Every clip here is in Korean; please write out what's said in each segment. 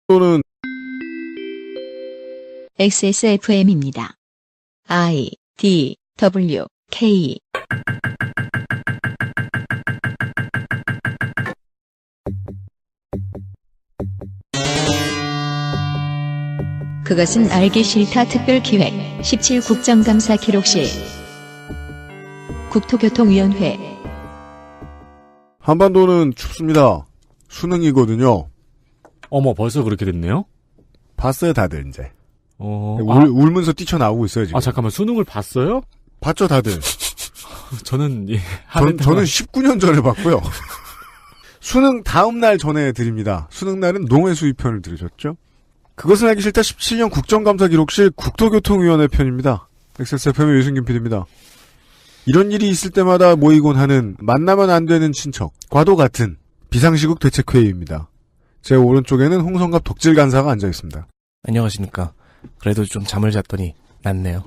또는 XSFM입니다. I, D, W, K. 그것은 알기 싫다 특별기획 17 국정감사 기록실 국토교통위원회. 한반도는 춥습니다. 수능이거든요. 어머, 벌써 그렇게 됐네요? 봤어요, 다들 이제. 울면서 뛰쳐나오고 있어요, 지금. 잠깐만, 수능을 봤어요? 봤죠, 다들. 저는, 예. 저는 19년 전에 봤고요. 수능 다음 날 전해드립니다. 수능 날은 농해 수입편을 들으셨죠? 그것은 알기 싫다 17년 국정감사 기록실 국토교통위원회 편입니다. XSFM의 유승균 PD입니다. 이런 일이 있을 때마다 모이곤 하는 만나면 안 되는 친척과도 같은 비상시국 대책회의입니다. 제 오른쪽에는 홍성갑 덕질 간사가 앉아있습니다. 안녕하십니까. 그래도 좀 잠을 잤더니 낫네요.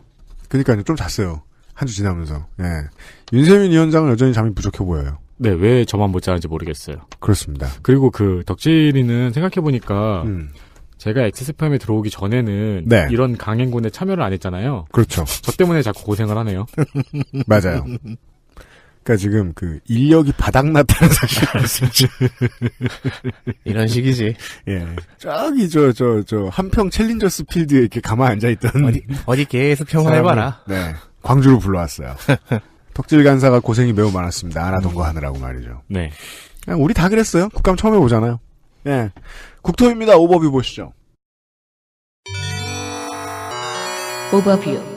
그러니까요, 좀 잤어요. 한 주 지나면서. 예. 윤세민 위원장은 여전히 잠이 부족해 보여요. 네, 왜 저만 못 자는지 모르겠어요. 그렇습니다. 그리고 덕질이는 생각해보니까, 제가 XSFM에 들어오기 전에는 네. 이런 강행군에 참여를 안 했잖아요. 그렇죠. 저 때문에 자꾸 고생을 하네요. 맞아요. 그러니까 지금 인력이 바닥났다는 사실을 알수 이런 식이지. 예. 저기 한평 챌린저스 필드에 이렇게 가만히 앉아있던 어디 계속 평화해봐라. 네. 광주로 불러왔어요. 덕질 간사가 고생이 매우 많았습니다. 알아둔 거 하느라고 말이죠. 네. 그냥 우리 다 그랬어요. 국감 처음 해보잖아요. 예. 국토입니다. 오버뷰 보시죠. 오버뷰.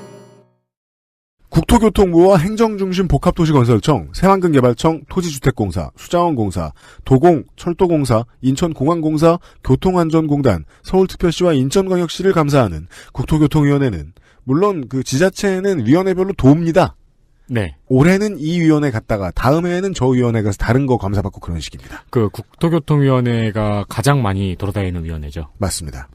국토교통부와 행정중심 복합도시건설청, 새만금개발청, 토지주택공사, 수자원공사, 도공, 철도공사, 인천공항공사, 교통안전공단, 서울특별시와 인천광역시를 감사하는 국토교통위원회는 물론 그 지자체는 위원회별로 돕니다. 네. 올해는 이 위원회 갔다가 다음 해에는 저 위원회 가서 다른 거 감사받고 그런 식입니다. 그 국토교통위원회가 가장 많이 돌아다니는 위원회죠. 맞습니다.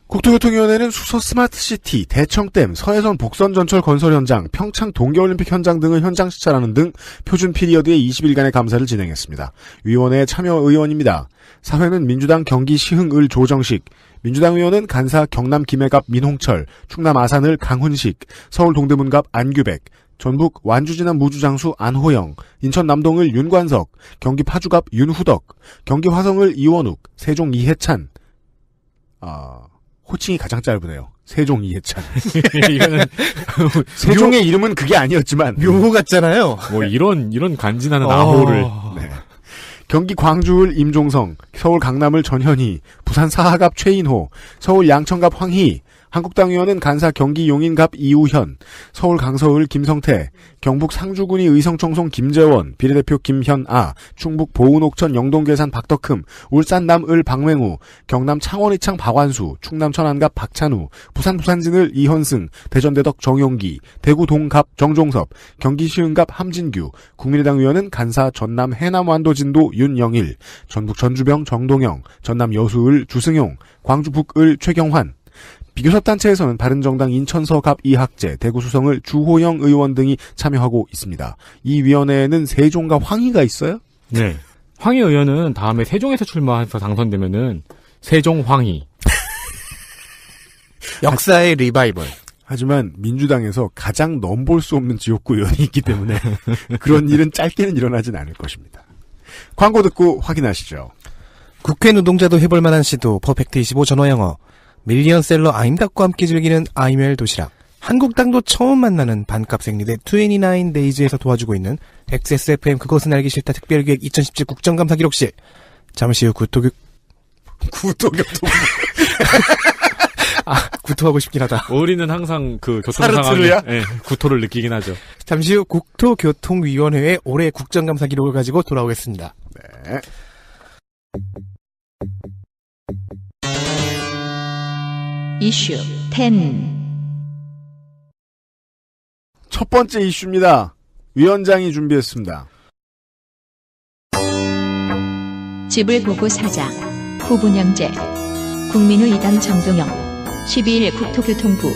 국토교통위원회는 수서 스마트시티, 대청댐, 서해선 복선전철 건설 현장, 평창 동계올림픽 현장 등을 현장 시찰하는 등 표준 피리어드의 20일간의 감사를 진행했습니다. 위원회에 참여 의원입니다. 사회는 민주당 경기 시흥을 조정식, 민주당 의원은 간사 경남 김해갑 민홍철, 충남 아산을 강훈식, 서울 동대문갑 안규백, 전북 완주진안 무주장수 안호영, 인천 남동을 윤관석, 경기 파주갑 윤후덕, 경기 화성을 이원욱, 세종 이해찬. 호칭이 가장 짧으네요. 세종 이해찬. 이거는 세종의 이름은 그게 아니었지만 묘호 같잖아요. 뭐 이런 간지나는 아호를. 네. 경기 광주을 임종성, 서울 강남을 전현희, 부산 사하갑 최인호, 서울 양천갑 황희, 한국당 의원은 간사 경기 용인갑 이우현, 서울 강서을 김성태, 경북 상주군이 의성청송 김재원, 비례대표 김현아, 충북 보은옥천 영동괴산 박덕흠, 울산 남을 박맹우, 경남 창원이창 박완수, 충남 천안갑 박찬우, 부산 부산진을 이현승, 대전대덕 정용기, 대구 동갑 정종섭, 경기 시흥갑 함진규, 국민의당 의원은 간사 전남 해남 완도진도 윤영일, 전북 전주병 정동영, 전남 여수을 주승용, 광주 북을 최경환, 비교섭단체에서는 바른정당 인천서갑 이학재, 대구 수성을 주호영 의원 등이 참여하고 있습니다. 이 위원회에는 세종과 황희가 있어요? 네. 황희 의원은 다음에 세종에서 출마해서 당선되면은 세종 황희. 역사의 리바이벌. 하지만 민주당에서 가장 넘볼 수 없는 지역구 의원이 있기 때문에 그런 일은 짧게는 일어나진 않을 것입니다. 광고 듣고 확인하시죠. 국회 노동자도 해볼 만한 시도 퍼펙트 25 전화영어. 밀리언셀러 아임닭과 함께 즐기는 아이멜 도시락. 한국당도 처음 만나는 반값 생리대 29데이즈에서 도와주고 있는 XSFM 그것은 알기 싫다 특별기획 2017 국정감사 기록실. 잠시 후 구토교통. 구토하고 싶긴 하다. 우리는 항상 그 교통 사르트르야? 상황에 구토를 느끼긴 하죠. 잠시 후 국토교통위원회의 올해 국정감사 기록을 가지고 돌아오겠습니다. 네. 이슈 10. 첫 번째 이슈입니다. 위원장이 준비했습니다. 집을 보고 사자. 후분양제. 국민의 이당 정동영. 12일 국토교통부.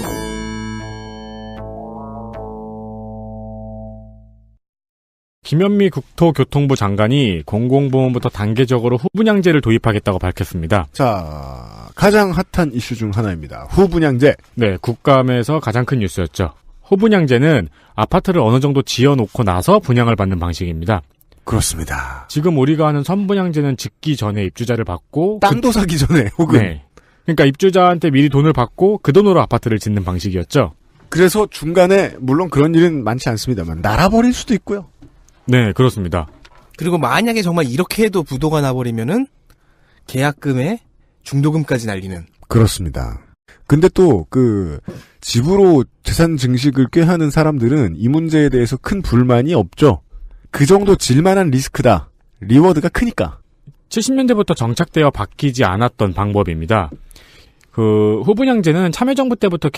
김현미 국토교통부 장관이 공공부문부터 단계적으로 후분양제를 도입하겠다고 밝혔습니다. 자, 가장 핫한 이슈 중 하나입니다. 후분양제. 네, 국감에서 가장 큰 뉴스였죠. 후분양제는 아파트를 어느 정도 지어놓고 나서 분양을 받는 방식입니다. 그렇습니다. 지금 우리가 하는 선분양제는 짓기 전에 입주자를 받고 땅도 사기 전에 혹은 네. 그러니까 입주자한테 미리 돈을 받고 그 돈으로 아파트를 짓는 방식이었죠. 그래서 중간에 물론 그런 일은 많지 않습니다만 날아버릴 수도 있고요. 네, 그렇습니다. 그리고 만약에 정말 이렇게 해도 부도가 나버리면은 계약금에 중도금까지 날리는. 그렇습니다. 근데 또 집으로 재산 증식을 꾀하는 사람들은 이 문제에 대해서 큰 불만이 없죠. 그 정도 질만한 리스크다. 리워드가 크니까. 70년대부터 정착되어 바뀌지 않았던 방법입니다. 후분양제는 참여정부 때부터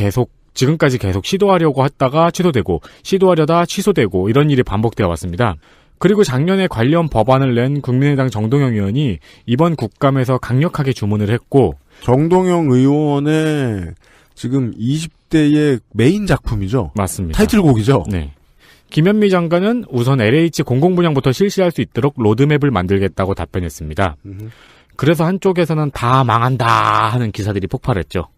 지금까지 계속 시도하려고 했다가 취소되고, 시도하려다 취소되고, 이런 일이 반복되어 왔습니다. 그리고 작년에 관련 법안을 낸 국민의당 정동영 의원이 이번 국감에서 강력하게 주문을 했고, 정동영 의원의 지금 20대의 메인 작품이죠. 맞습니다. 타이틀곡이죠. 네. 김현미 장관은 우선 LH 공공분양부터 실시할 수 있도록 로드맵을 만들겠다고 답변했습니다. 그래서 한쪽에서는 다 망한다 하는 기사들이 폭발했죠.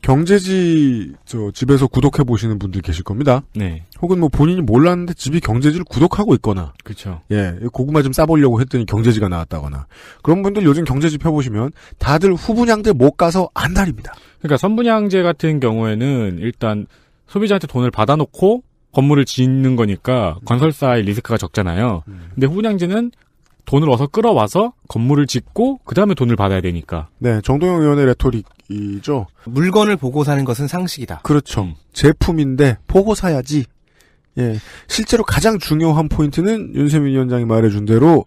경제지 집에서 구독해 보시는 분들 계실 겁니다. 네. 혹은 본인이 몰랐는데 집이 경제지를 구독하고 있거나. 그렇죠. 예, 고구마 좀 싸보려고 했더니 경제지가 나왔다거나. 그런 분들 요즘 경제지 펴보시면 다들 후분양제 못 가서 안달입니다. 그러니까 선분양제 같은 경우에는 일단 소비자한테 돈을 받아놓고 건물을 짓는 거니까 건설사의 리스크가 적잖아요. 근데 후분양제는 돈을 어서 끌어와서 건물을 짓고 그 다음에 돈을 받아야 되니까. 네, 정동영 의원의 레토릭이죠. 물건을 보고 사는 것은 상식이다. 그렇죠. 제품인데 보고 사야지. 예, 실제로 가장 중요한 포인트는 윤세민 위원장이 말해준 대로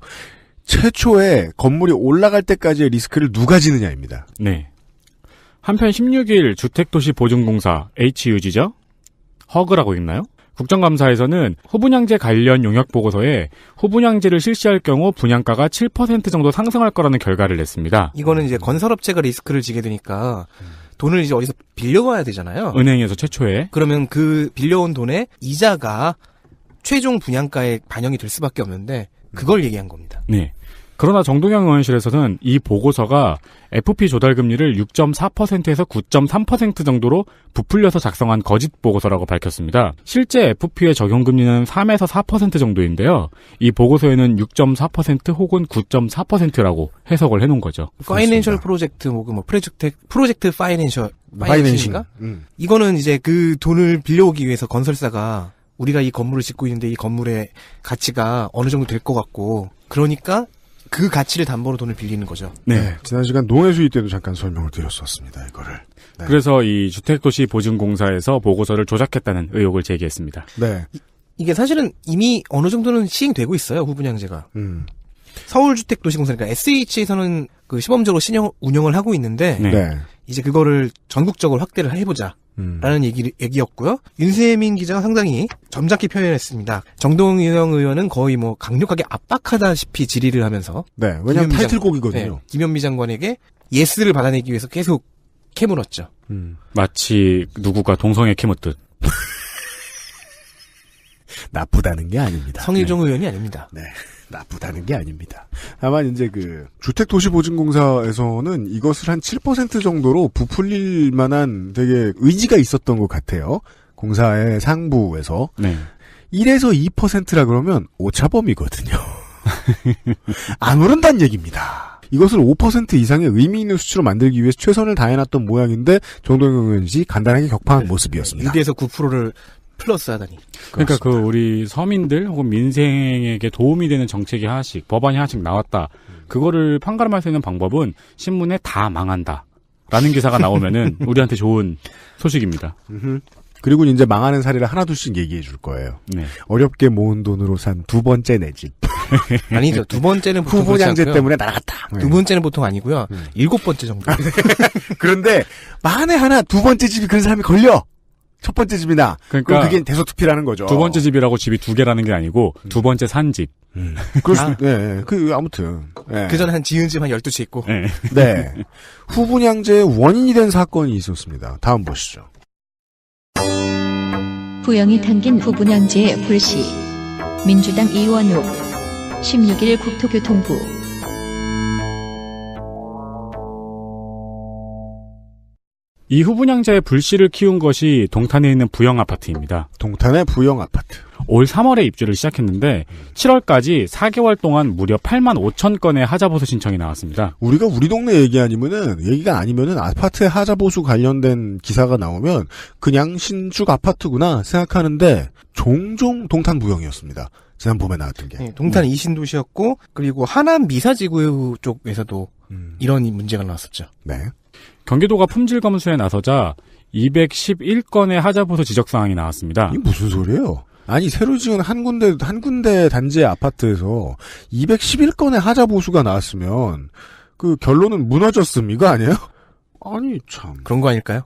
최초에 건물이 올라갈 때까지의 리스크를 누가 지느냐입니다. 네. 한편 16일 주택도시보증공사 HUG죠? 허그라고 읽나요? 국정감사에서는 후분양제 관련 용역보고서에 후분양제를 실시할 경우 분양가가 7% 정도 상승할 거라는 결과를 냈습니다. 이거는 이제 건설업체가 리스크를 지게 되니까 돈을 이제 어디서 빌려와야 되잖아요. 은행에서 최초에. 그러면 그 빌려온 돈의 이자가 최종 분양가에 반영이 될 수밖에 없는데 그걸 얘기한 겁니다. 네. 그러나 정동영 의원실에서는 이 보고서가 FP 조달금리를 6.4%에서 9.3% 정도로 부풀려서 작성한 거짓 보고서라고 밝혔습니다. 실제 FP의 적용금리는 3에서 4% 정도인데요. 이 보고서에는 6.4% 혹은 9.4%라고 해석을 해놓은 거죠. 파이낸셜 프로젝트 프로젝트 파이낸셜인가? 이거는 이제 그 돈을 빌려오기 위해서 건설사가 우리가 이 건물을 짓고 있는데 이 건물의 가치가 어느 정도 될 것 같고 그러니까 그 가치를 담보로 돈을 빌리는 거죠. 네. 지난 시간 농해수위 때도 잠깐 설명을 드렸었습니다. 이거를. 네. 그래서 이 주택도시보증공사에서 보고서를 조작했다는 의혹을 제기했습니다. 네. 이게 사실은 이미 어느 정도는 시행되고 있어요. 후분양제가. 서울주택도시공사 그러니까 SH에서는 그 시범적으로 운영을 하고 있는데 네. 이제 그거를 전국적으로 확대를 해보자. 라는 얘기였고요. 윤세민 기자가 상당히 점잖게 표현했습니다. 정동영 의원은 거의 강력하게 압박하다시피 질의를 하면서. 네, 왜냐면 타이틀곡이거든요. 네, 김현미 장관에게 예스를 받아내기 위해서 계속 캐물었죠. 마치 누구가 동성애 캐묻듯. 나쁘다는 게 아닙니다. 성일종 의원이 아닙니다. 네. 나쁘다는 게 아닙니다. 다만 이제 주택도시보증공사에서는 이것을 한 7% 정도로 부풀릴 만한 되게 의지가 있었던 것 같아요. 공사의 상부에서. 네. 1에서 2%라 그러면 오차범위거든요. 안 오른다는 얘기입니다. 이것을 5% 이상의 의미 있는 수치로 만들기 위해서 최선을 다해놨던 모양인데 정동영 의원이 간단하게 격파한 모습이었습니다. 6에서 9%를 플러스 하다니. 그러니까 우리 서민들 혹은 민생에게 도움이 되는 정책이 하나씩, 법안이 하나씩 나왔다. 그거를 판가름할 수 있는 방법은 신문에 다 망한다. 라는 기사가 나오면은 우리한테 좋은 소식입니다. 그리고 이제 망하는 사례를 하나둘씩 얘기해 줄 거예요. 네. 어렵게 모은 돈으로 산 두 번째 내 집. 아니죠. 두 번째는 보통 후분양제 때문에 날아갔다. 두 번째는 보통 아니고요. 7번째 정도. 그런데 만에 하나 두 번째 집이 그런 사람이 걸려. 첫 번째 집이나. 그러니까 그게 대소투피라는 거죠. 두 번째 집이라고 집이 두 개라는 게 아니고 두 번째 산 집. 아무튼. 네. 그 전에 지은 집 한 12채 있고. 네. 네. 후분양제의 원인이 된 사건이 있었습니다. 다음 보시죠. 부영이 당긴 후분양제의 불씨. 민주당 이원욱 16일 국토교통부 이 후분양자의 불씨를 키운 것이 동탄에 있는 부영 아파트입니다. 동탄의 부영 아파트. 올 3월에 입주를 시작했는데 7월까지 4개월 동안 무려 8만 5천 건의 하자보수 신청이 나왔습니다. 우리가 우리 동네 얘기가 아니면은 아파트 하자보수 관련된 기사가 나오면 그냥 신축 아파트구나 생각하는데 종종 동탄 부영이었습니다. 지난 봄에 나왔던 게. 네, 동탄 이신도시였고 그리고 하남 미사지구 쪽에서도 이런 문제가 나왔었죠. 네. 경기도가 품질 검수에 나서자 211건의 하자보수 지적사항이 나왔습니다. 이게 무슨 소리예요? 아니 새로 지은 한 군데 단지의 아파트에서 211건의 하자보수가 나왔으면 그 결론은 무너졌음 이거 아니에요? 아니 참 그런 거 아닐까요?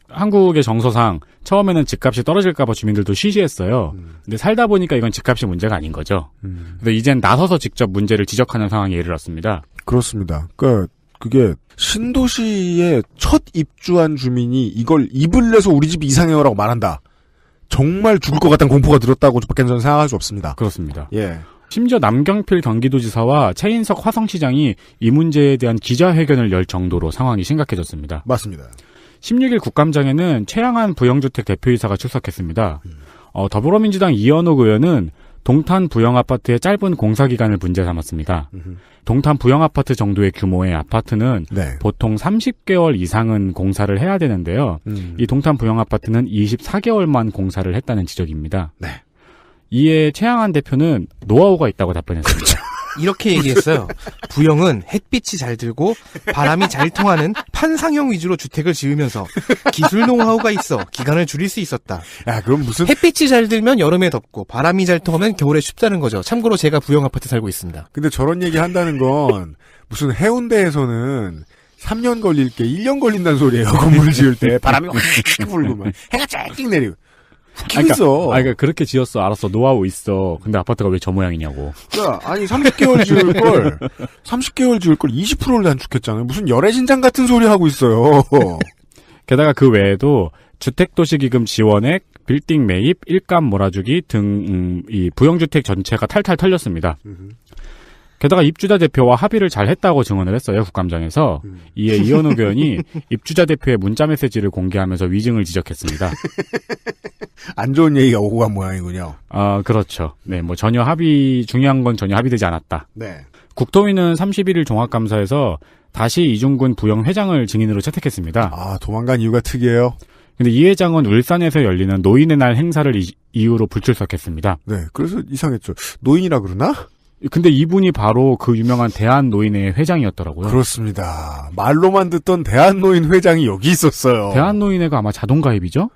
한국의 정서상 처음에는 집값이 떨어질까봐 주민들도 쉬쉬했어요. 근데 살다 보니까 이건 집값이 문제가 아닌 거죠. 그래서 이젠 나서서 직접 문제를 지적하는 상황에 이르렀습니다. 그렇습니다. 그러니까 그게 신도시에 첫 입주한 주민이 이걸 입을 내서 우리 집이 이상해요라고 말한다. 정말 죽을 것 같다는 공포가 들었다고밖에 저는 생각할 수 없습니다. 그렇습니다. 예. 심지어 남경필 경기도지사와 최인석 화성시장이 이 문제에 대한 기자회견을 열 정도로 상황이 심각해졌습니다. 맞습니다. 16일 국감장에는 최양한 부영주택 대표이사가 출석했습니다. 더불어민주당 이현욱 의원은 동탄 부영아파트의 짧은 공사기간을 문제 삼았습니다. 동탄 부영아파트 정도의 규모의 아파트는 네. 보통 30개월 이상은 공사를 해야 되는데요. 이 동탄 부영아파트는 24개월만 공사를 했다는 지적입니다. 네. 이에 최양한 대표는 노하우가 있다고 답변했습니다. 그렇죠. 이렇게 얘기했어요. 부영은 햇빛이 잘 들고 바람이 잘 통하는 판상형 위주로 주택을 지으면서 기술 노하우가 있어 기간을 줄일 수 있었다. 야, 그럼 무슨 햇빛이 잘 들면 여름에 덥고 바람이 잘 통하면 겨울에 춥다는 거죠. 참고로 제가 부영 아파트 살고 있습니다. 근데 저런 얘기 한다는 건 무슨 해운대에서는 3년 걸릴 게 1년 걸린다는 소리예요. 건물을 지을 때 바람이 확 불고 막 해가 쫙 내리고 웃기고 있어. 그러니까 그렇게 지었어. 알았어. 노하우 있어. 근데 아파트가 왜 저 모양이냐고. 야, 아니 30개월 지을 걸 20%를 단축했잖아요. 무슨 열애신장 같은 소리 하고 있어요. 게다가 그 외에도 주택도시기금 지원액, 빌딩 매입, 일감 몰아주기 등 이 부영주택 전체가 탈탈 털렸습니다. 게다가 입주자 대표와 합의를 잘 했다고 증언을 했어요. 국감장에서. 이에 이현욱 의원이 입주자 대표의 문자 메시지를 공개하면서 위증을 지적했습니다. 안 좋은 얘기가 오고 간 모양이군요. 아, 그렇죠. 네, 중요한 건 전혀 합의되지 않았다. 네. 국토위는 31일 종합감사에서 다시 이중근 부영 회장을 증인으로 채택했습니다. 아, 도망간 이유가 특이해요. 근데 이 회장은 울산에서 열리는 노인의 날 행사를 이유로 불출석했습니다. 네, 그래서 이상했죠. 노인이라 그러나? 근데 이분이 바로 그 유명한 대한노인회 회장이었더라고요. 그렇습니다. 말로만 듣던 대한노인 회장이 여기 있었어요. 대한노인회가 아마 자동가입이죠?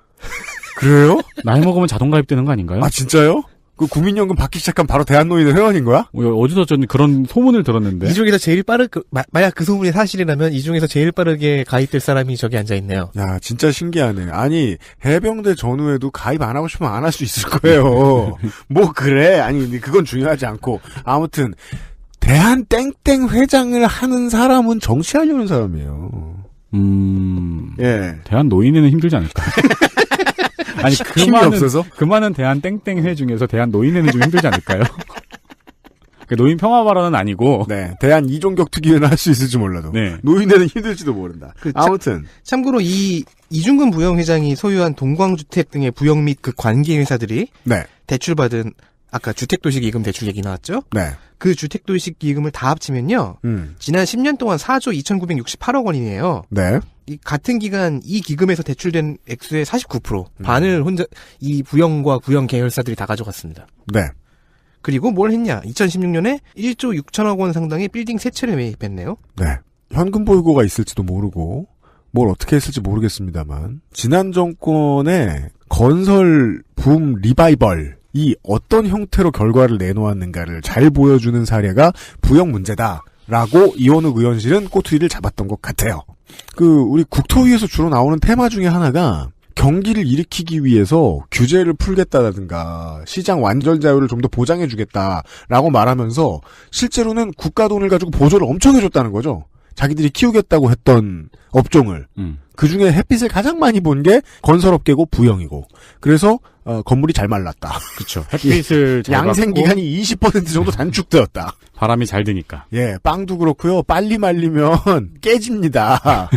그래요? 나이 먹으면 자동가입되는 거 아닌가요? 아, 진짜요? 그 국민연금 받기 시작하면 바로 대한노인회 회원인 거야? 어디서 저는 그런 소문을 들었는데. 이 중에서 제일 만약 그 소문이 사실이라면 이 중에서 제일 빠르게 가입될 사람이 저기 앉아있네요. 야, 진짜 신기하네. 아니, 해병대 전후에도 가입 안 하고 싶으면 안 할 수 있을 거예요. 뭐, 그래. 아니, 그건 중요하지 않고. 아무튼, 대한 땡땡 회장을 하는 사람은 정치하려는 사람이에요. 예. 대한노인회는 힘들지 않을까요? 아니, 그 많은 대한 땡땡회 중에서 대한 노인회는 좀 힘들지 않을까요? 노인 평화 발언은 아니고. 네. 대한 이종격 특위회는 할 수 있을지 몰라도. 네. 노인회는 힘들지도 모른다. 아무튼. 참고로 이중근 부영 회장이 소유한 동광주택 등의 부영 및 그 관계 회사들이. 네. 대출받은, 아까 주택도시기금 대출 얘기 나왔죠? 네. 그 주택도시기금을 다 합치면요. 지난 10년 동안 4조 2,968억 원이네요. 네. 이 같은 기간 이 기금에서 대출된 액수의 49%. 반을 이 부영과 부영 계열사들이 다 가져갔습니다. 네. 그리고 뭘 했냐? 2016년에 1조 6천억 원 상당의 빌딩 세 채를 매입했네요. 네. 현금 보유고가 있을지도 모르고 뭘 어떻게 했을지 모르겠습니다만 지난 정권의 건설 붐 리바이벌이 어떤 형태로 결과를 내놓았는가를 잘 보여주는 사례가 부영 문제다라고 이원욱 의원실은 꼬투리를 잡았던 것 같아요. 우리 국토위에서 주로 나오는 테마 중에 하나가 경기를 일으키기 위해서 규제를 풀겠다라든가 시장 완전 자유를 좀 더 보장해주겠다라고 말하면서 실제로는 국가 돈을 가지고 보조를 엄청 해줬다는 거죠. 자기들이 키우겠다고 했던 업종을. 그중에 햇빛을 가장 많이 본 게 건설업계고 부영이고. 그래서 건물이 잘 말랐다. 그렇죠. 햇빛을 잘 양생 받고 기간이 20% 정도 단축되었다. 바람이 잘 드니까. 예, 빵도 그렇고요. 빨리 말리면 깨집니다.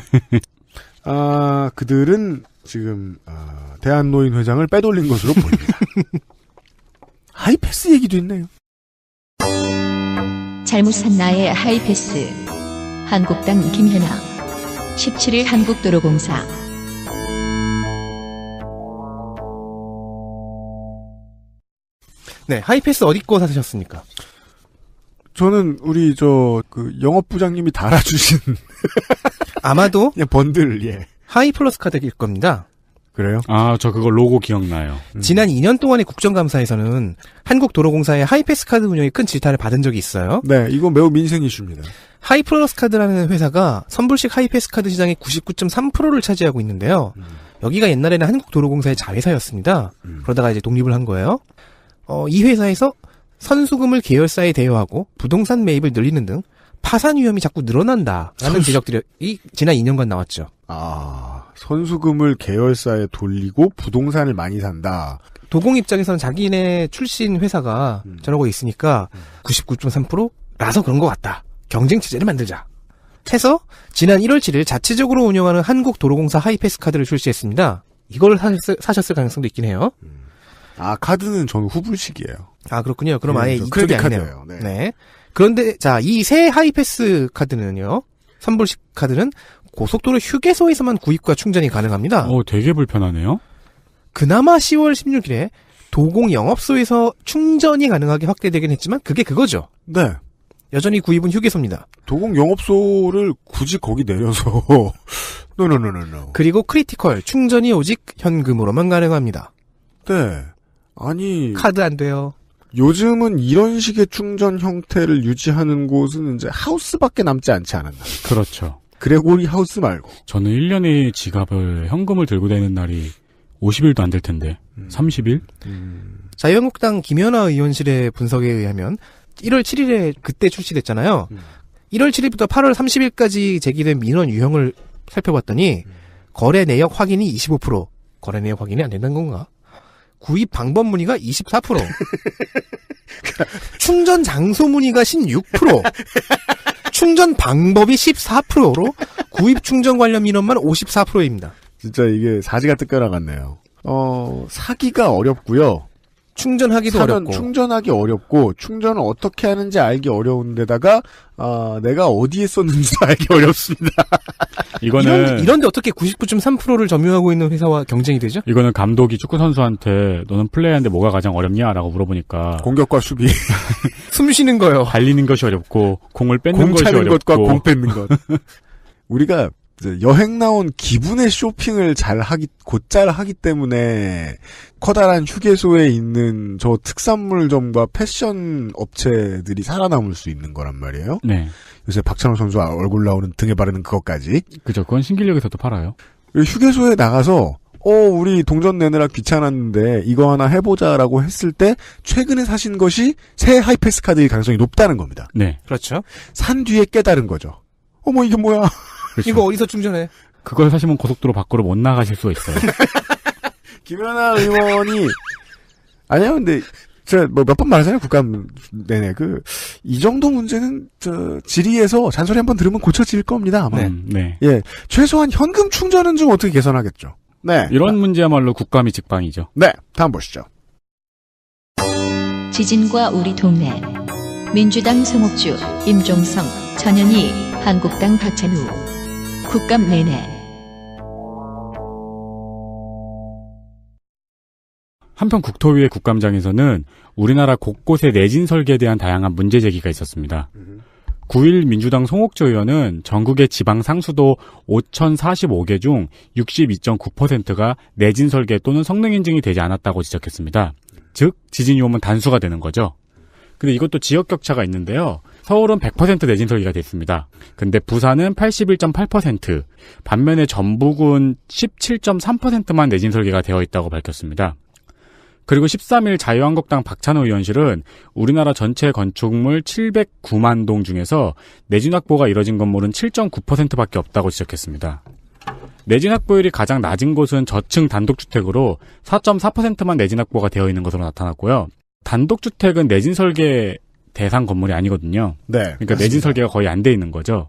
그들은 지금 대한노인 회장을 빼돌린 것으로 보입니다. 하이패스 얘기도 있네요. 잘못 산 나의 하이패스. 한국당 김현아. 17일 한국도로공사. 네, 하이패스 어디 거 사셨습니까? 저는 우리 영업부장님이 달아주신 아마도 그냥 번들 예. 하이플러스 카드일 겁니다. 그래요? 저 그거 로고 기억나요. 지난 2년 동안의 국정감사에서는 한국도로공사의 하이패스 카드 운영이 큰 질타를 받은 적이 있어요. 네, 이건 매우 민생 이슈입니다. 하이플러스 카드라는 회사가 선불식 하이패스 카드 시장의 99.3%를 차지하고 있는데요. 여기가 옛날에는 한국도로공사의 자회사였습니다. 그러다가 이제 독립을 한 거예요. 이 회사에서 선수금을 계열사에 대여하고 부동산 매입을 늘리는 등 파산 위험이 자꾸 늘어난다라는 지적들이 지난 2년간 나왔죠. 선수금을 계열사에 돌리고 부동산을 많이 산다. 도공 입장에서는 자기네 출신 회사가 저러고 있으니까 99.3%라서 그런 것 같다. 경쟁 체제를 만들자. 해서 지난 1월 7일 자체적으로 운영하는 한국도로공사 하이패스 카드를 출시했습니다. 이걸 사셨을 가능성도 있긴 해요. 카드는 저는 후불식이에요. 그렇군요. 그럼 네, 아예 이쪽이 크레딧 아니네요. 카드예요. 네. 네. 그런데 이 새 하이패스 카드는요. 선불식 카드는 고속도로 휴게소에서만 구입과 충전이 가능합니다. 되게 불편하네요. 그나마 10월 16일에 도공 영업소에서 충전이 가능하게 확대되긴 했지만 그게 그거죠. 네. 여전히 구입은 휴게소입니다. 도공 영업소를 굳이 거기 내려서 노노노노노. 그리고 크리티컬 충전이 오직 현금으로만 가능합니다. 네. 아니 카드 안 돼요. 요즘은 이런 식의 충전 형태를 유지하는 곳은 이제 하우스밖에 남지 않지 않았나. 그렇죠. 그레고리 하우스 말고. 저는 1년에 지갑을 현금을 들고 다니는 날이 50일도 안 될 텐데 30일? 자유한국당 김연아 의원실의 분석에 의하면 1월 7일에 그때 출시됐잖아요. 1월 7일부터 8월 30일까지 제기된 민원 유형을 살펴봤더니 거래 내역 확인이 25%. 거래 내역 확인이 안 된다는 건가? 구입 방법 문의가 24%. 충전 장소 문의가 16%. 충전 방법이 14%로 구입 충전 관련 민원만 54%입니다. 진짜 이게 사지가 뜯겨나 같네요. 사기가 어렵고요. 충전하기도 어렵고. 충전하기 어렵고 충전을 어떻게 하는지 알기 어려운데다가 내가 어디에 썼는지도 알기 어렵습니다. 이거는 이런데 어떻게 99.3%를 점유하고 있는 회사와 경쟁이 되죠? 이거는 감독이 축구 선수한테 너는 플레이하는데 뭐가 가장 어렵냐라고 물어보니까 공격과 수비, 숨 쉬는 거요. 달리는 것이 어렵고 공을 뺏는 공 것이 차는 어렵고 것과 공 뺏는 것. 우리가 여행 나온 기분의 쇼핑을 곧잘 하기 때문에 커다란 휴게소에 있는 저 특산물점과 패션 업체들이 살아남을 수 있는 거란 말이에요. 네. 요새 박찬호 선수 얼굴 나오는 등에 바르는 그것까지. 그죠. 그건 신길역에서도 팔아요. 휴게소에 나가서 우리 동전 내느라 귀찮았는데 이거 하나 해보자라고 했을 때 최근에 사신 것이 새 하이패스 카드일 가능성이 높다는 겁니다. 네. 그렇죠. 산 뒤에 깨달은 거죠. 이게 뭐야. 그렇죠. 이거 어디서 충전해? 그걸 사시면 고속도로 밖으로 못 나가실 수가 있어요. 김연아 의원이 아니요, 근데 제가 몇 번 말하잖아요. 국감 내내 이 정도 문제는 질의에서 잔소리 한번 들으면 고쳐질 겁니다. 아마. 네. 예, 최소한 현금 충전은 좀 어떻게 개선하겠죠. 네. 이런 문제야말로 국감이 직방이죠. 네, 다음 보시죠. 지진과 우리 동네. 민주당 송옥주, 임종성, 전현희, 한국당 박찬우. 국감 내내. 한편 국토위의 국감장에서는 우리나라 곳곳의 내진 설계에 대한 다양한 문제 제기가 있었습니다. 9일 민주당 송옥주 의원은 전국의 지방 상수도 5,045개 중 62.9%가 내진 설계 또는 성능 인증이 되지 않았다고 지적했습니다. 즉 지진 위험은 단수가 되는 거죠. 근데 이것도 지역 격차가 있는데요. 서울은 100% 내진 설계가 됐습니다. 근데 부산은 81.8%, 반면에 전북은 17.3%만 내진 설계가 되어 있다고 밝혔습니다. 그리고 13일 자유한국당 박찬호 의원실은 우리나라 전체 건축물 709만 동 중에서 내진 확보가 이뤄진 건물은 7.9%밖에 없다고 지적했습니다. 내진 확보율이 가장 낮은 곳은 저층 단독주택으로 4.4%만 내진 확보가 되어 있는 것으로 나타났고요. 단독주택은 내진 설계 대상 건물이 아니거든요. 네. 그러니까 맞습니다. 내진 설계가 거의 안 돼 있는 거죠.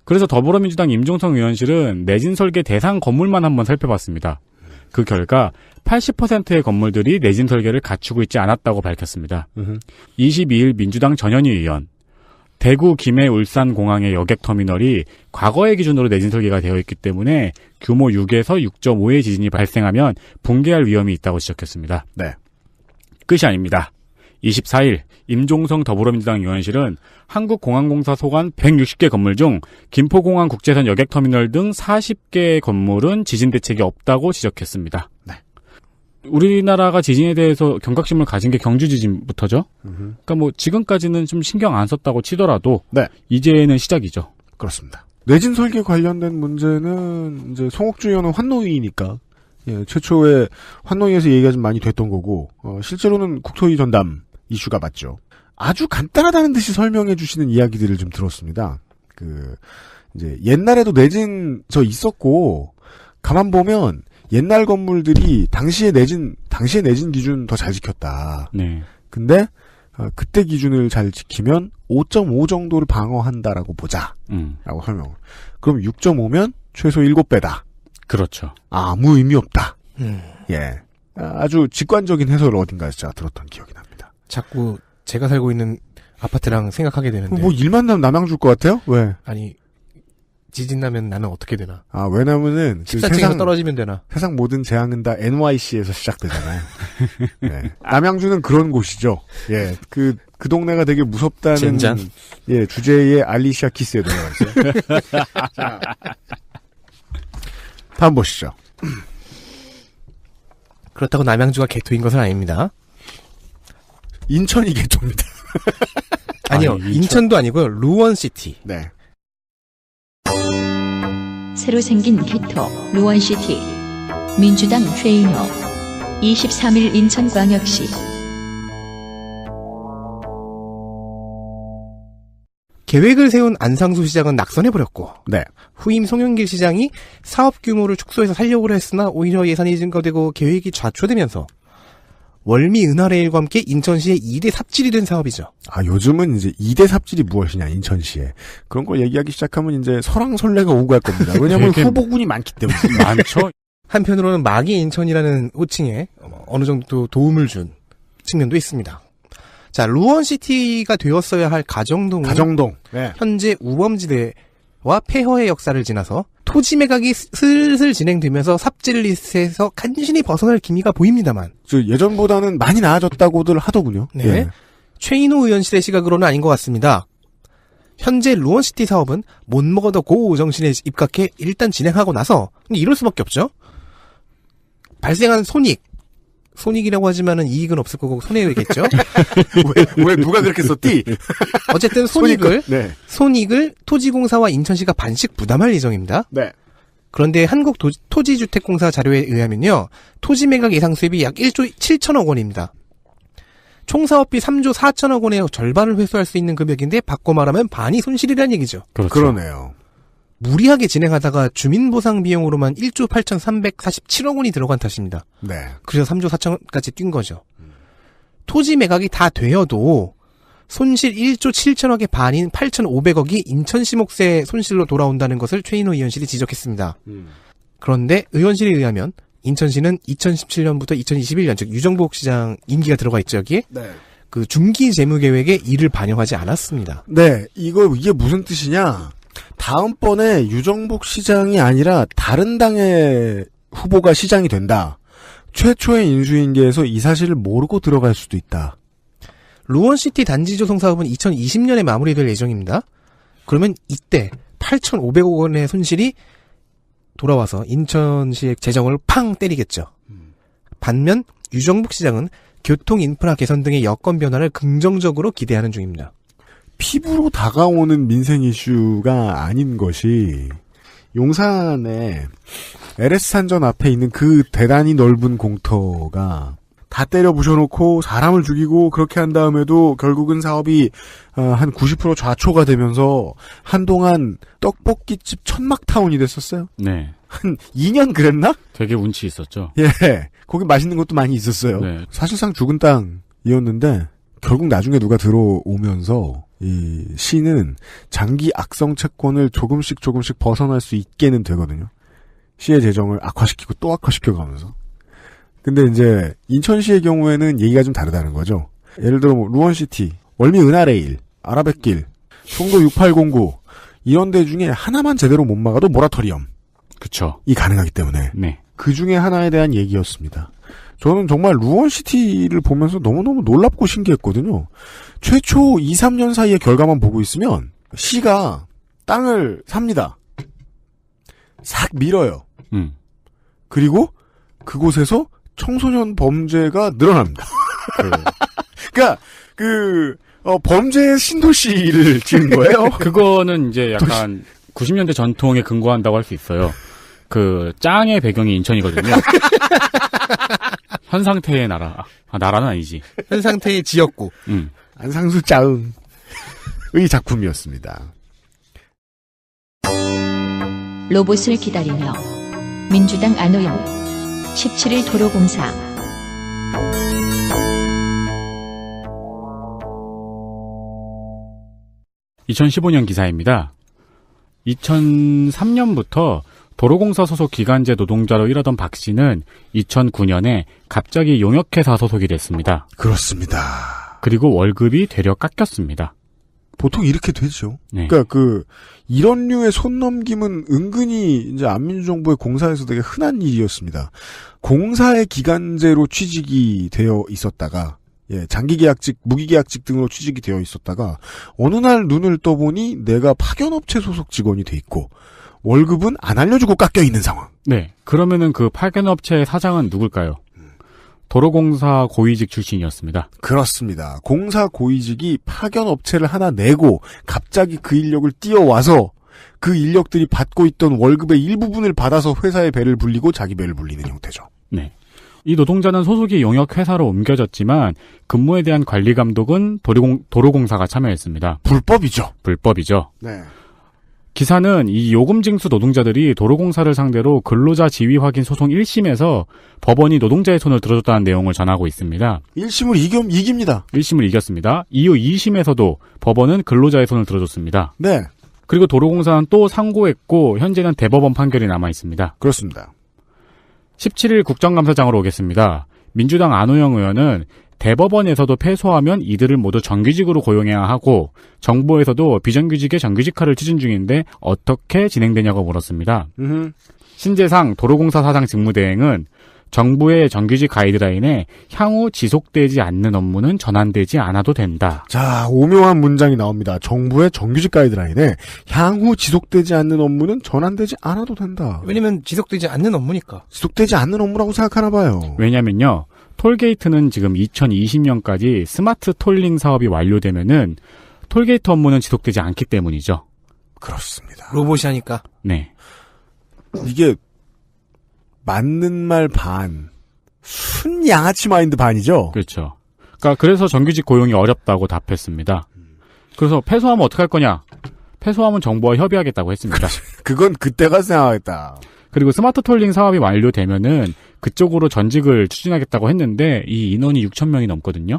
그래서 더불어민주당 임종성 의원실은 내진 설계 대상 건물만 한번 살펴봤습니다. 그 결과 80%의 건물들이 내진 설계를 갖추고 있지 않았다고 밝혔습니다. 22일 민주당 전현희 의원, 대구, 김해, 울산 공항의 여객터미널이 과거의 기준으로 내진 설계가 되어 있기 때문에 규모 6에서 6.5의 지진이 발생하면 붕괴할 위험이 있다고 지적했습니다. 네. 끝이 아닙니다. 24일 임종성 더불어민주당 의원실은 한국공항공사 소관 160개 건물 중 김포공항 국제선 여객터미널 등 40개의 건물은 지진 대책이 없다고 지적했습니다. 네. 우리나라가 지진에 대해서 경각심을 가진 게 경주 지진부터죠. 그러니까 뭐 지금까지는 좀 신경 안 썼다고 치더라도 네. 이제는 시작이죠. 그렇습니다. 내진 설계 관련된 문제는 이제 송옥주 의원은 환노위니까 최초에 환노위에서 얘기가 좀 많이 됐던 거고 실제로는 국토위 전담 이슈가 맞죠. 아주 간단하다는 듯이 설명해 주시는 이야기들을 좀 들었습니다. 이제 옛날에도 내진 있었고 가만 보면 옛날 건물들이 당시의 내진 기준 더 잘 지켰다. 네. 근데 그때 기준을 잘 지키면 5.5 정도를 방어한다라고 보자. 라고 설명. 그럼 6.5면 최소 7배다. 그렇죠. 아무 의미 없다. 예. 아주 직관적인 해설을 어딘가에서 제가 들었던 기억이 납니다. 자꾸 제가 살고 있는 아파트랑 생각하게 되는데. 뭐 일만 나면 남양 줄 것 같아요? 왜? 아니, 지진 나면 나는 어떻게 되나? 왜냐면은 14층에서 떨어지면 되나? 세상 모든 재앙은 다 NYC에서 시작되잖아요. 네. 남양주는 그런 곳이죠. 예. 그 동네가 되게 무섭다는 젠장. 예, 주제의 알리샤 키스에 들어가 있어요. 자, 다음 보시죠. 그렇다고 남양주가 개토인 것은 아닙니다. 인천이 개토입니다. 아니요, 아니, 인천도 아니고요. 루원시티. 네. 새로 생긴 개토 루원시티 민주당 최인호 23일 인천광역시 계획을 세운 안상수 시장은 낙선해버렸고 네. 후임 송영길 시장이 사업 규모를 축소해서 살려고 했으나 오히려 예산이 증가되고 계획이 좌초되면서 월미 은하레일과 함께 인천시의 2대 삽질이 된 사업이죠. 요즘은 이제 2대 삽질이 무엇이냐, 인천시에. 그런 걸 얘기하기 시작하면 이제 설왕설래가 오고 갈 겁니다. 왜냐면 후보군이 많기 때문에. 많죠. 한편으로는 마기 인천이라는 호칭에 어느 정도 도움을 준 측면도 있습니다. 자, 루원시티가 되었어야 할 가정동은 네. 현재 우범지대와 폐허의 역사를 지나서 토지 매각이 슬슬 진행되면서 삽질 리스트에서 간신히 벗어날 기미가 보입니다만 예전보다는 많이 나아졌다고들 하더군요. 네. 예. 최인호 의원실의 시각으로는 아닌 것 같습니다. 현재 루원시티 사업은 못 먹어도 고 정신에 입각해 일단 진행하고 나서 이럴 수밖에 없죠. 발생한 손익이라고 하지만은 이익은 없을 거고 손해겠죠. 왜 누가 그렇게 썼디? 어쨌든 손익을 네. 토지공사와 인천시가 반씩 부담할 예정입니다. 네. 그런데 한국토지주택공사 자료에 의하면요. 토지 매각 예상 수입이 약 1조 7천억 원입니다. 총 사업비 3조 4천억 원의 절반을 회수할 수 있는 금액인데 바꿔 말하면 반이 손실이라는 얘기죠. 그렇죠. 그러네요. 무리하게 진행하다가 주민보상 비용으로만 1조 8,347억 원이 들어간 탓입니다. 네. 그래서 3조 4천까지 뛴 거죠. 토지 매각이 다 되어도 손실 1조 7천억의 반인 8,500억이 인천시 몫의 손실로 돌아온다는 것을 최인호 의원실이 지적했습니다. 그런데 의원실에 의하면 인천시는 2017년부터 2021년 즉 유정복 시장 임기가 들어가 있죠 여기에. 네. 그 중기 재무계획에 이를 반영하지 않았습니다. 네. 이게 무슨 뜻이냐? 다음번에 유정복 시장이 아니라 다른 당의 후보가 시장이 된다. 최초의 인수인계에서 이 사실을 모르고 들어갈 수도 있다. 루원시티 단지 조성 사업은 2020년에 마무리될 예정입니다. 그러면 이때 8,500억 원의 손실이 돌아와서 인천시의 재정을 팡 때리겠죠. 반면 유정복 시장은 교통 인프라 개선 등의 여건 변화를 긍정적으로 기대하는 중입니다. 피부로 다가오는 민생 이슈가 아닌 것이 용산에 LS산전 앞에 있는 그 대단히 넓은 공터가 다 때려 부셔놓고 사람을 죽이고 그렇게 한 다음에도 결국은 사업이 한 90% 좌초가 되면서 한동안 떡볶이집 천막타운이 됐었어요. 네. 한 2년 그랬나? 되게 운치 있었죠. 예. 거기 맛있는 것도 많이 있었어요. 네. 사실상 죽은 땅이었는데 결국 나중에 누가 들어오면서 이 시는 장기 악성 채권을 조금씩 벗어날 수 있게는 되거든요. 시의 재정을 악화시키고 또 악화시켜가면서. 근데 이제 인천시의 경우에는 얘기가 좀 다르다는 거죠. 예를 들어 뭐 루원시티, 월미 은하레일, 아라뱃길, 송도 6809 이런 데 중에 하나만 제대로 못 막아도 모라토리엄이 그쵸. 가능하기 때문에 네. 그 중에 하나에 대한 얘기였습니다. 저는 정말 루원시티를 보면서 너무너무 놀랍고 신기했거든요. 최초 2, 3년 사이의 결과만 보고 있으면 시가 땅을 삽니다. 싹 밀어요. 그리고 그곳에서 청소년 범죄가 늘어납니다. 그러니까 범죄의 신도시를 지은 거예요. 그거는 이제 약간 90년대 전통에 근거한다고 할 수 있어요. 그 짱의 배경이 인천이거든요. 현상태의 나라. 나라는 아니지. 현상태의 지역구. 안상수 짜응의 작품이었습니다. 로봇을 기다리며 민주당 안호영 17일 도로공사 2015년 기사입니다. 2003년부터 도로공사 소속 기간제 노동자로 일하던 박 씨는 2009년에 갑자기 용역회사 소속이 됐습니다. 그렇습니다. 그리고 월급이 되려 깎였습니다. 보통 이렇게 되죠. 네. 그러니까 이런 류의 손 넘김은 은근히 이제 안민주정부의 공사에서 되게 흔한 일이었습니다. 공사의 기간제로 취직이 되어 있었다가 장기계약직, 무기계약직 등으로 취직이 되어 있었다가 어느 날 눈을 떠보니 내가 파견업체 소속 직원이 돼 있고 월급은 안 알려주고 깎여 있는 상황. 네. 그러면은 그 파견업체의 사장은 누굴까요? 도로공사 고위직 출신이었습니다. 그렇습니다. 공사 고위직이 파견업체를 하나 내고 갑자기 그 인력을 띄워와서 그 인력들이 받고 있던 월급의 일부분을 받아서 회사의 배를 불리고 자기 배를 불리는 형태죠. 네. 이 노동자는 소속이 용역회사로 옮겨졌지만 근무에 대한 관리 감독은 도로공사가 참여했습니다. 불법이죠. 불법이죠. 네. 기사는 이 요금징수 노동자들이 도로공사를 상대로 근로자 지위 확인 소송 1심에서 법원이 노동자의 손을 들어줬다는 내용을 전하고 있습니다. 1심을 이깁니다. 1심을 이겼습니다. 이후 2심에서도 법원은 근로자의 손을 들어줬습니다. 네. 그리고 도로공사는 또 상고했고 현재는 대법원 판결이 남아 있습니다. 그렇습니다. 17일 국정감사장으로 오겠습니다. 민주당 안호영 의원은 대법원에서도 패소하면 이들을 모두 정규직으로 고용해야 하고 정부에서도 비정규직의 정규직화를 추진 중인데 어떻게 진행되냐고 물었습니다. 신재상 도로공사 사장 직무대행은 정부의 정규직 가이드라인에 향후 지속되지 않는 업무는 전환되지 않아도 된다. 자, 오묘한 문장이 나옵니다. 정부의 정규직 가이드라인에 향후 지속되지 않는 업무는 전환되지 않아도 된다. 왜냐면 지속되지 않는 업무니까. 지속되지 않는 업무라고 생각하나 봐요. 왜냐면요. 톨게이트는 지금 2020년까지 스마트 톨링 사업이 완료되면은 톨게이트 업무는 지속되지 않기 때문이죠. 그렇습니다. 로봇이 하니까. 네. 이게 맞는 말 반, 순 양아치 마인드 반이죠. 그렇죠. 그래서 정규직 고용이 어렵다고 답했습니다. 그래서 패소하면 어떡할 거냐? 패소하면 정부와 협의하겠다고 했습니다. 그건 그때가 생각하겠다. 그리고 스마트 톨링 사업이 완료되면은 그쪽으로 전직을 추진하겠다고 했는데 이 인원이 6,000명이 넘거든요.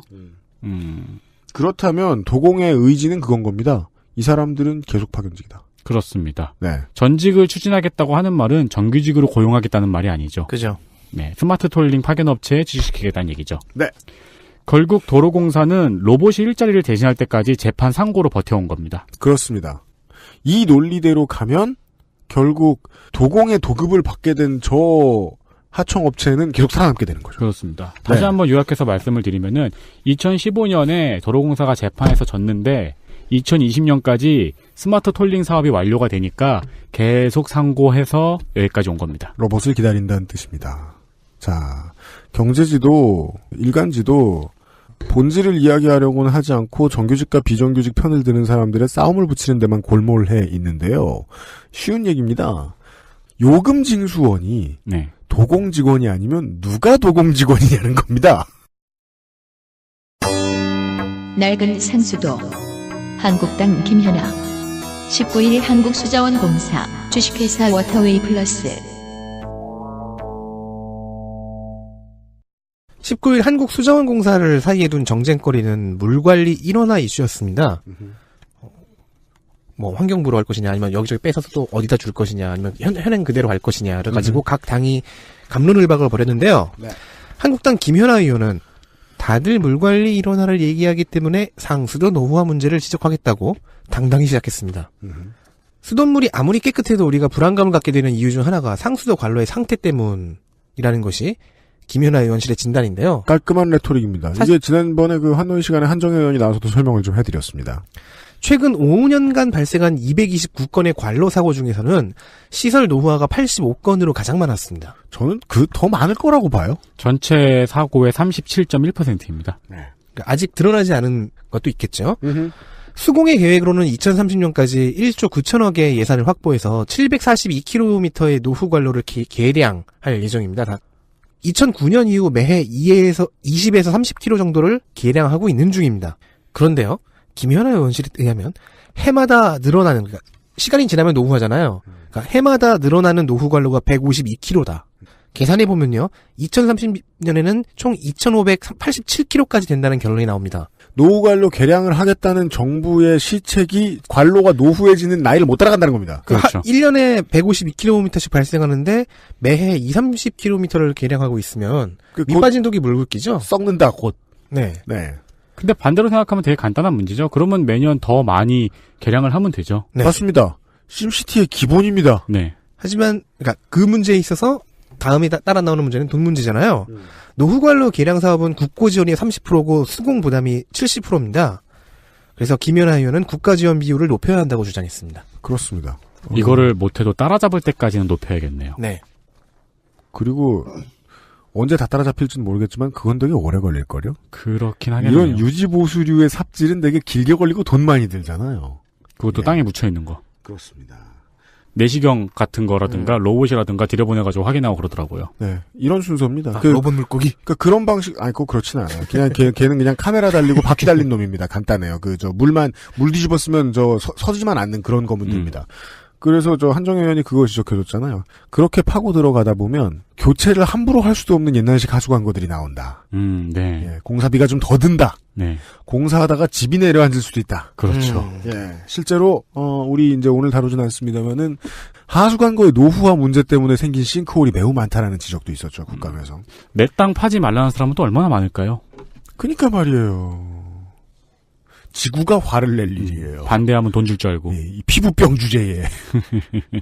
그렇다면 도공의 의지는 그건 겁니다. 이 사람들은 계속 파견직이다. 그렇습니다. 네. 전직을 추진하겠다고 하는 말은 정규직으로 고용하겠다는 말이 아니죠. 그죠. 네, 스마트 톨링 파견업체에 취직시키겠다는 얘기죠. 네. 결국 도로공사는 로봇이 일자리를 대신할 때까지 재판 상고로 버텨온 겁니다. 그렇습니다. 이 논리대로 가면 결국 도공의 도급을 받게 된 저 하청업체는 계속 살아남게 되는 거죠. 그렇습니다. 다시 네. 한번 요약해서 말씀을 드리면은 2015년에 도로공사가 재판에서 졌는데 2020년까지 스마트 톨링 사업이 완료가 되니까 계속 상고해서 여기까지 온 겁니다. 로봇을 기다린다는 뜻입니다. 자, 경제지도, 일간지도 본질을 이야기하려고는 하지 않고 정규직과 비정규직 편을 드는 사람들의 싸움을 붙이는 데만 골몰해 있는데요. 쉬운 얘기입니다. 요금징수원이 네. 도공직원이 아니면 누가 도공직원이냐는 겁니다. 낡은 상수도 한국당 김현아 19일 한국수자원공사 주식회사 워터웨이 플러스 19일 한국수자원공사를 사이에 둔 정쟁거리는 물관리 인원화 이슈였습니다. 뭐 환경부로 할 것이냐 아니면 여기저기 뺏어서 또 어디다 줄 것이냐 아니면 현행 그대로 할 것이냐를 가지고 각 당이 갑론을박을 벌였는데요. 네. 한국당 김현아 의원은 다들 물관리 인원화를 얘기하기 때문에 상수도 노후화 문제를 지적하겠다고 당당히 시작했습니다. 수돗물이 아무리 깨끗해도 우리가 불안감을 갖게 되는 이유 중 하나가 상수도 관로의 상태 때문이라는 것이 김현아 의원실의 진단인데요. 깔끔한 레토릭입니다. 이게 지난번에 그 한노희 시간에 한정혜 의원이 나와서도 설명을 좀 해드렸습니다. 최근 5년간 발생한 229건의 관로 사고 중에서는 시설 노후화가 85건으로 가장 많았습니다. 저는 더 많을 거라고 봐요. 전체 사고의 37.1%입니다. 네. 그러니까 아직 드러나지 않은 것도 있겠죠. 수공의 계획으로는 2030년까지 1조 9천억의 예산을 확보해서 742km의 노후 관로를 개량할 예정입니다. 2009년 이후 매해 20에서 30km 정도를 개량하고 있는 중입니다. 그런데요. 김현아 의원실에 의하면 해마다 늘어나는, 그러니까 시간이 지나면 노후화잖아요. 그러니까 해마다 늘어나는 노후 관로가 152km다. 계산해보면요. 2030년에는 총 2,587km까지 된다는 결론이 나옵니다. 노후관로 개량을 하겠다는 정부의 시책이 관로가 노후해지는 나이를 못 따라간다는 겁니다. 그렇죠. 1년에 152km씩 발생하는데 매해 30km를 개량하고 있으면 밑 빠진 독이 물 붓기죠? 썩는다 곧. 네. 네. 근데 반대로 생각하면 되게 간단한 문제죠. 그러면 매년 더 많이 개량을 하면 되죠. 네. 맞습니다. 심시티의 기본입니다. 네. 하지만 그러니까 그 문제에 있어서 다음에 따라 나오는 문제는 돈 문제잖아요. 노후관로 개량 사업은 국고 지원이 30%고 수공 부담이 70%입니다. 그래서 김연아 의원은 국가 지원 비율을 높여야 한다고 주장했습니다. 그렇습니다. 이거를 못해도 따라잡을 때까지는 높여야겠네요. 네. 그리고 언제 다 따라잡힐지는 모르겠지만 그건 되게 오래 걸릴걸요? 그렇긴 하겠네요. 이런 유지보수류의 삽질은 되게 길게 걸리고 돈 많이 들잖아요. 그것도 네. 땅에 묻혀있는 거. 그렇습니다. 내시경 같은 거라든가 로봇이라든가 들여보내가지고 확인하고 그러더라고요. 네. 이런 순서입니다. 로봇 물고기? 그런 방식, 꼭 그렇진 않아요. 그냥 걔는 그냥 카메라 달리고 바퀴 달린 놈입니다. 간단해요. 물 뒤집었으면 서지만 않는 그런 거문들입니다. 그래서 한정혜 의원이 그거 지적해줬잖아요. 그렇게 파고 들어가다 보면 교체를 함부로 할 수도 없는 옛날식 하수광고들이 나온다. 네. 예, 공사비가 좀 더 든다. 네. 공사하다가 집이 내려앉을 수도 있다. 그렇죠. 예, 실제로 우리 이제 오늘 다루진 않습니다만은 하수광고의 노후화 문제 때문에 생긴 싱크홀이 매우 많다라는 지적도 있었죠. 국감에서. 내 땅 파지 말라는 사람은 또 얼마나 많을까요? 그러니까 말이에요. 지구가 화를 낼 일이에요. 반대하면 돈 줄 줄 알고. 예, 이 피부병 주제에.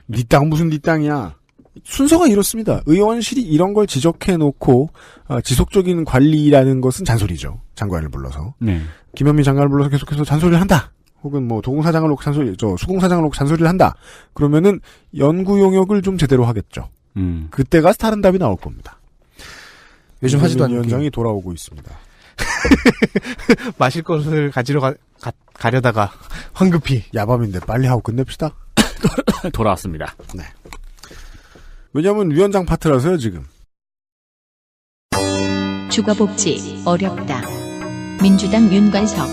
네 땅 무슨 네 땅이야. 순서가 이렇습니다. 의원실이 이런 걸 지적해놓고 지속적인 관리라는 것은 잔소리죠. 장관을 불러서. 네. 김현미 장관을 불러서 계속해서 잔소리를 한다. 혹은 도공사장을 놓고 수공사장을 놓고 잔소리를 한다. 그러면은 연구 용역을 좀 제대로 하겠죠. 그때가 다른 답이 나올 겁니다. 요즘 하지도 않는 위원장이 돌아오고 있습니다. 마실 것을 가지러 가려다가 황급히. 야밤인데 빨리 하고 끝냅시다. 돌아왔습니다. 네. 왜냐하면 위원장 파트라서요 지금. 주거복지 어렵다. 민주당 윤관석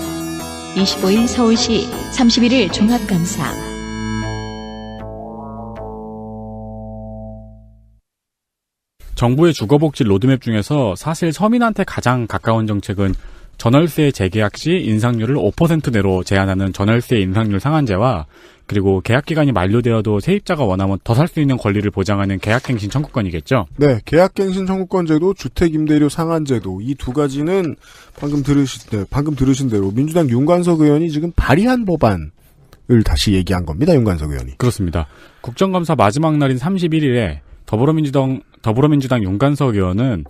25일 서울시 31일 종합감사. 정부의 주거복지 로드맵 중에서 사실 서민한테 가장 가까운 정책은 전월세 재계약 시 인상률을 5%내로 제한하는 전월세 인상률 상한제와 그리고 계약기간이 만료되어도 세입자가 원하면 더 살 수 있는 권리를 보장하는 계약갱신 청구권이겠죠. 네, 계약갱신 청구권제도, 주택임대료 상한제도 이 두 가지는 방금 들으신 대로 민주당 윤관석 의원이 지금 발의한 법안을 다시 얘기한 겁니다. 윤관석 의원이. 그렇습니다. 국정감사 마지막 날인 31일에 더불어민주당 윤관석 의원은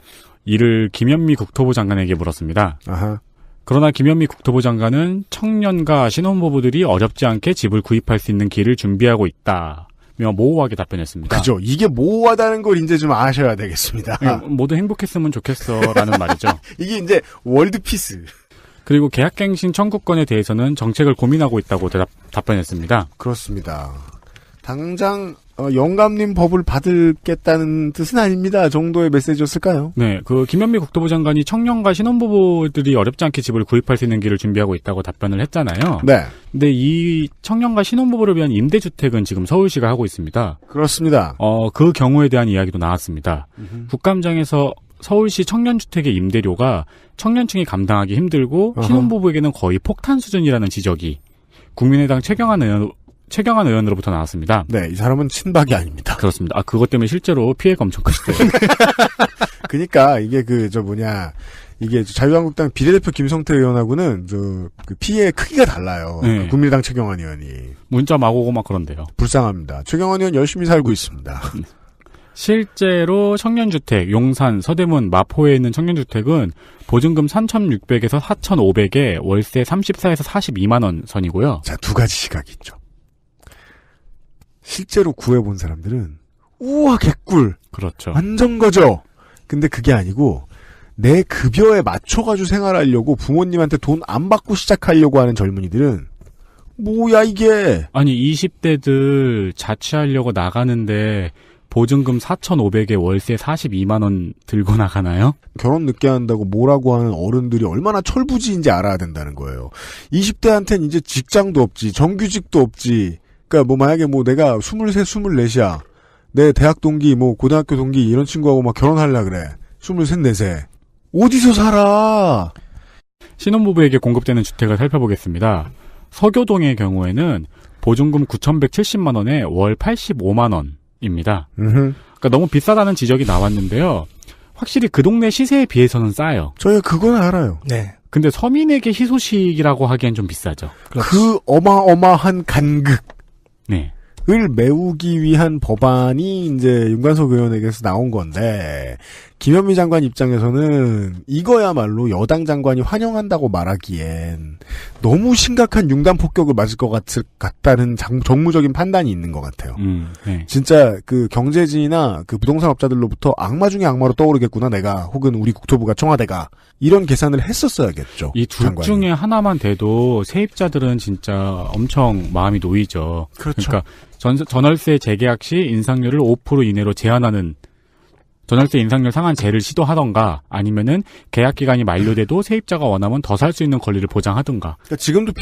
이를 김현미 국토부 장관에게 물었습니다. 아하. 그러나 김현미 국토부 장관은 청년과 신혼부부들이 어렵지 않게 집을 구입할 수 있는 길을 준비하고 있다며 모호하게 답변했습니다. 그죠. 이게 모호하다는 걸 이제 좀 아셔야 되겠습니다. 모두 행복했으면 좋겠어라는 말이죠. 이게 이제 월드피스. 그리고 계약갱신 청구권에 대해서는 정책을 고민하고 있다고 답변했습니다. 그렇습니다. 당장 영감님 법을 받을겠다는 뜻은 아닙니다. 정도의 메시지였을까요? 네, 김현미 국토부 장관이 청년과 신혼부부들이 어렵지 않게 집을 구입할 수 있는 길을 준비하고 있다고 답변을 했잖아요. 네. 근데 이 청년과 신혼부부를 위한 임대주택은 지금 서울시가 하고 있습니다. 그렇습니다. 그 경우에 대한 이야기도 나왔습니다. 국감장에서 서울시 청년주택의 임대료가 청년층이 감당하기 힘들고 신혼부부에게는 거의 폭탄 수준이라는 지적이 국민의당 최경환 의원으로부터 나왔습니다. 네, 이 사람은 친박이 아닙니다. 그렇습니다. 그것 때문에 실제로 피해가 엄청 크시대요. 그러니까 이게 이게 자유한국당 비례대표 김성태 의원하고는 그 피해 크기가 달라요. 네. 그 국민의당 최경환 의원이. 문자 막 오고 막 그런데요. 불쌍합니다. 최경환 의원 열심히 살고 있습니다. 실제로 청년주택, 용산, 서대문, 마포에 있는 청년주택은 보증금 3,600에서 4,500에 월세 34에서 42만 원 선이고요. 자, 두 가지 시각이 있죠. 실제로 구해본 사람들은 우와 개꿀. 그렇죠. 완전 거죠. 근데 그게 아니고 내 급여에 맞춰가지고 생활하려고 부모님한테 돈 안 받고 시작하려고 하는 젊은이들은 뭐야 이게. 아니 20대들 자취하려고 나가는데 보증금 4,500에 월세 42만 원 들고 나가나요? 결혼 늦게 한다고 뭐라고 하는 어른들이 얼마나 철부지인지 알아야 된다는 거예요. 20대한테는 이제 직장도 없지, 정규직도 없지. 그러니까 만약에 내가 23, 24이야. 내 대학 동기, 고등학교 동기 이런 친구하고 막 결혼하려 그래. 23, 24세. 어디서 살아? 신혼부부에게 공급되는 주택을 살펴보겠습니다. 서교동의 경우에는 보증금 9,170만 원에 월 85만 원입니다. 그러니까 너무 비싸다는 지적이 나왔는데요. 확실히 그 동네 시세에 비해서는 싸요. 저희가 그건 알아요. 네. 근데 서민에게 희소식이라고 하기엔 좀 비싸죠. 그 어마어마한 간극. 네. 을 메우기 위한 법안이 이제 윤관석 의원에게서 나온 건데 김현미 장관 입장에서는 이거야말로 여당 장관이 환영한다고 말하기엔 너무 심각한 융단 폭격을 맞을 것 같다는 정무적인 판단이 있는 것 같아요. 네. 진짜 그 경제지나 그 부동산 업자들로부터 악마 중에 악마로 떠오르겠구나 내가 혹은 우리 국토부가 청와대가 이런 계산을 했었어야겠죠. 이 둘 중에 하나만 돼도 세입자들은 진짜 엄청 마음이 놓이죠. 그렇죠. 그러니까 전월세 재계약 시 인상률을 5% 이내로 제한하는 전월세 인상률 상한제를 시도하던가 아니면은 계약 기간이 만료돼도 세입자가 원하면 더 살 수 있는 권리를 보장하던가. 그러니까 지금도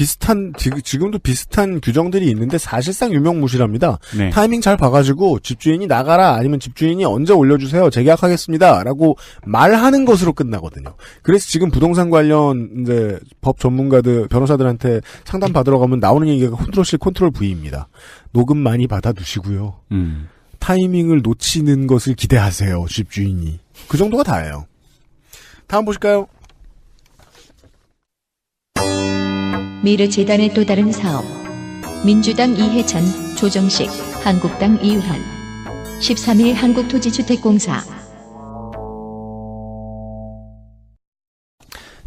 비슷한 규정들이 있는데 사실상 유명무실합니다. 네. 타이밍 잘 봐가지고 집주인이 나가라 아니면 집주인이 언제 올려주세요 재계약하겠습니다라고 말하는 것으로 끝나거든요. 그래서 지금 부동산 관련 이제 법 전문가들 변호사들한테 상담 받으러 가면 나오는 얘기가 컨트롤 V입니다. 녹음 많이 받아두시고요. 타이밍을 놓치는 것을 기대하세요. 집주인이. 그 정도가 다예요. 다음 보실까요? 미르재단의 또 다른 사업. 민주당 이해찬, 조정식, 한국당 이유현. 13일 한국토지주택공사.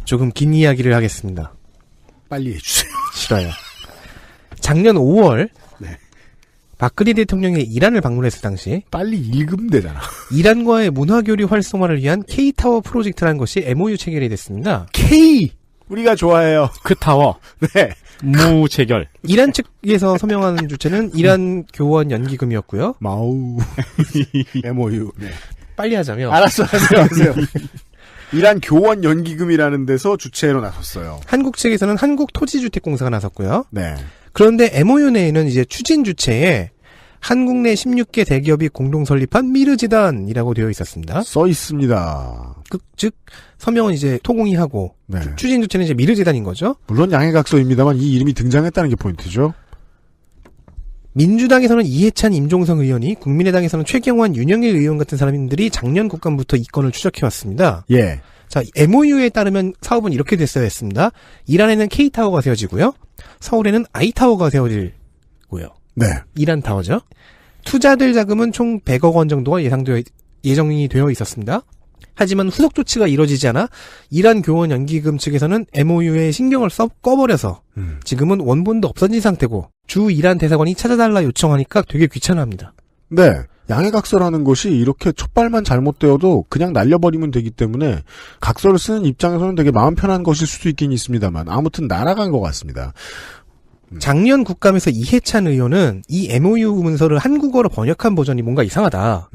조금 긴 이야기를 하겠습니다. 빨리 해주세요. 싫어요. 작년 5월 네. 박근혜 대통령이 이란을 방문했을 당시 빨리 읽으면 되잖아. 이란과의 문화교류 활성화를 위한 K타워 프로젝트라는 것이 MOU 체결이 됐습니다. K! 우리가 좋아해요. 그 타워. 네. 무체결. 이란 측에서 서명하는 주체는 이란 교원 연기금이었고요. 마우. MOU. 네. 빨리 하자면. 알았어. 하세요. 이란 교원 연기금이라는 데서 주체로 나섰어요. 한국 측에서는 한국토지주택공사가 나섰고요. 네. 그런데 MOU 내에는 이제 추진 주체에 한국 내 16개 대기업이 공동 설립한 미르재단이라고 되어 있었습니다. 써 있습니다. 즉 서명은 이제 토공이 하고 네. 추진 주체는 이제 미르재단인 거죠. 물론 양해각서입니다만 이 이름이 등장했다는 게 포인트죠. 민주당에서는 이해찬, 임종성 의원이, 국민의당에서는 최경환, 윤영일 의원 같은 사람들이 작년 국감부터 이 건을 추적해왔습니다. 예. 자, MOU에 따르면 사업은 이렇게 됐어야 했습니다. 이란에는 K타워가 세워지고요. 서울에는 I타워가 세워지고요. 네. 이란 타워죠. 투자될 자금은 총 100억 원 정도가 예정이 되어 있었습니다. 하지만 후속 조치가 이뤄지지 않아 이란 교원 연기금 측에서는 MOU에 신경을 꺼버려서 지금은 원본도 없어진 상태고 주 이란 대사관이 찾아달라 요청하니까 되게 귀찮아합니다. 네. 양해각서라는 것이 이렇게 첫발만 잘못되어도 그냥 날려버리면 되기 때문에 각서를 쓰는 입장에서는 되게 마음 편한 것일 수도 있긴 있습니다만 아무튼 날아간 것 같습니다. 작년 국감에서 이해찬 의원은 이 MOU 문서를 한국어로 번역한 버전이 뭔가 이상하다.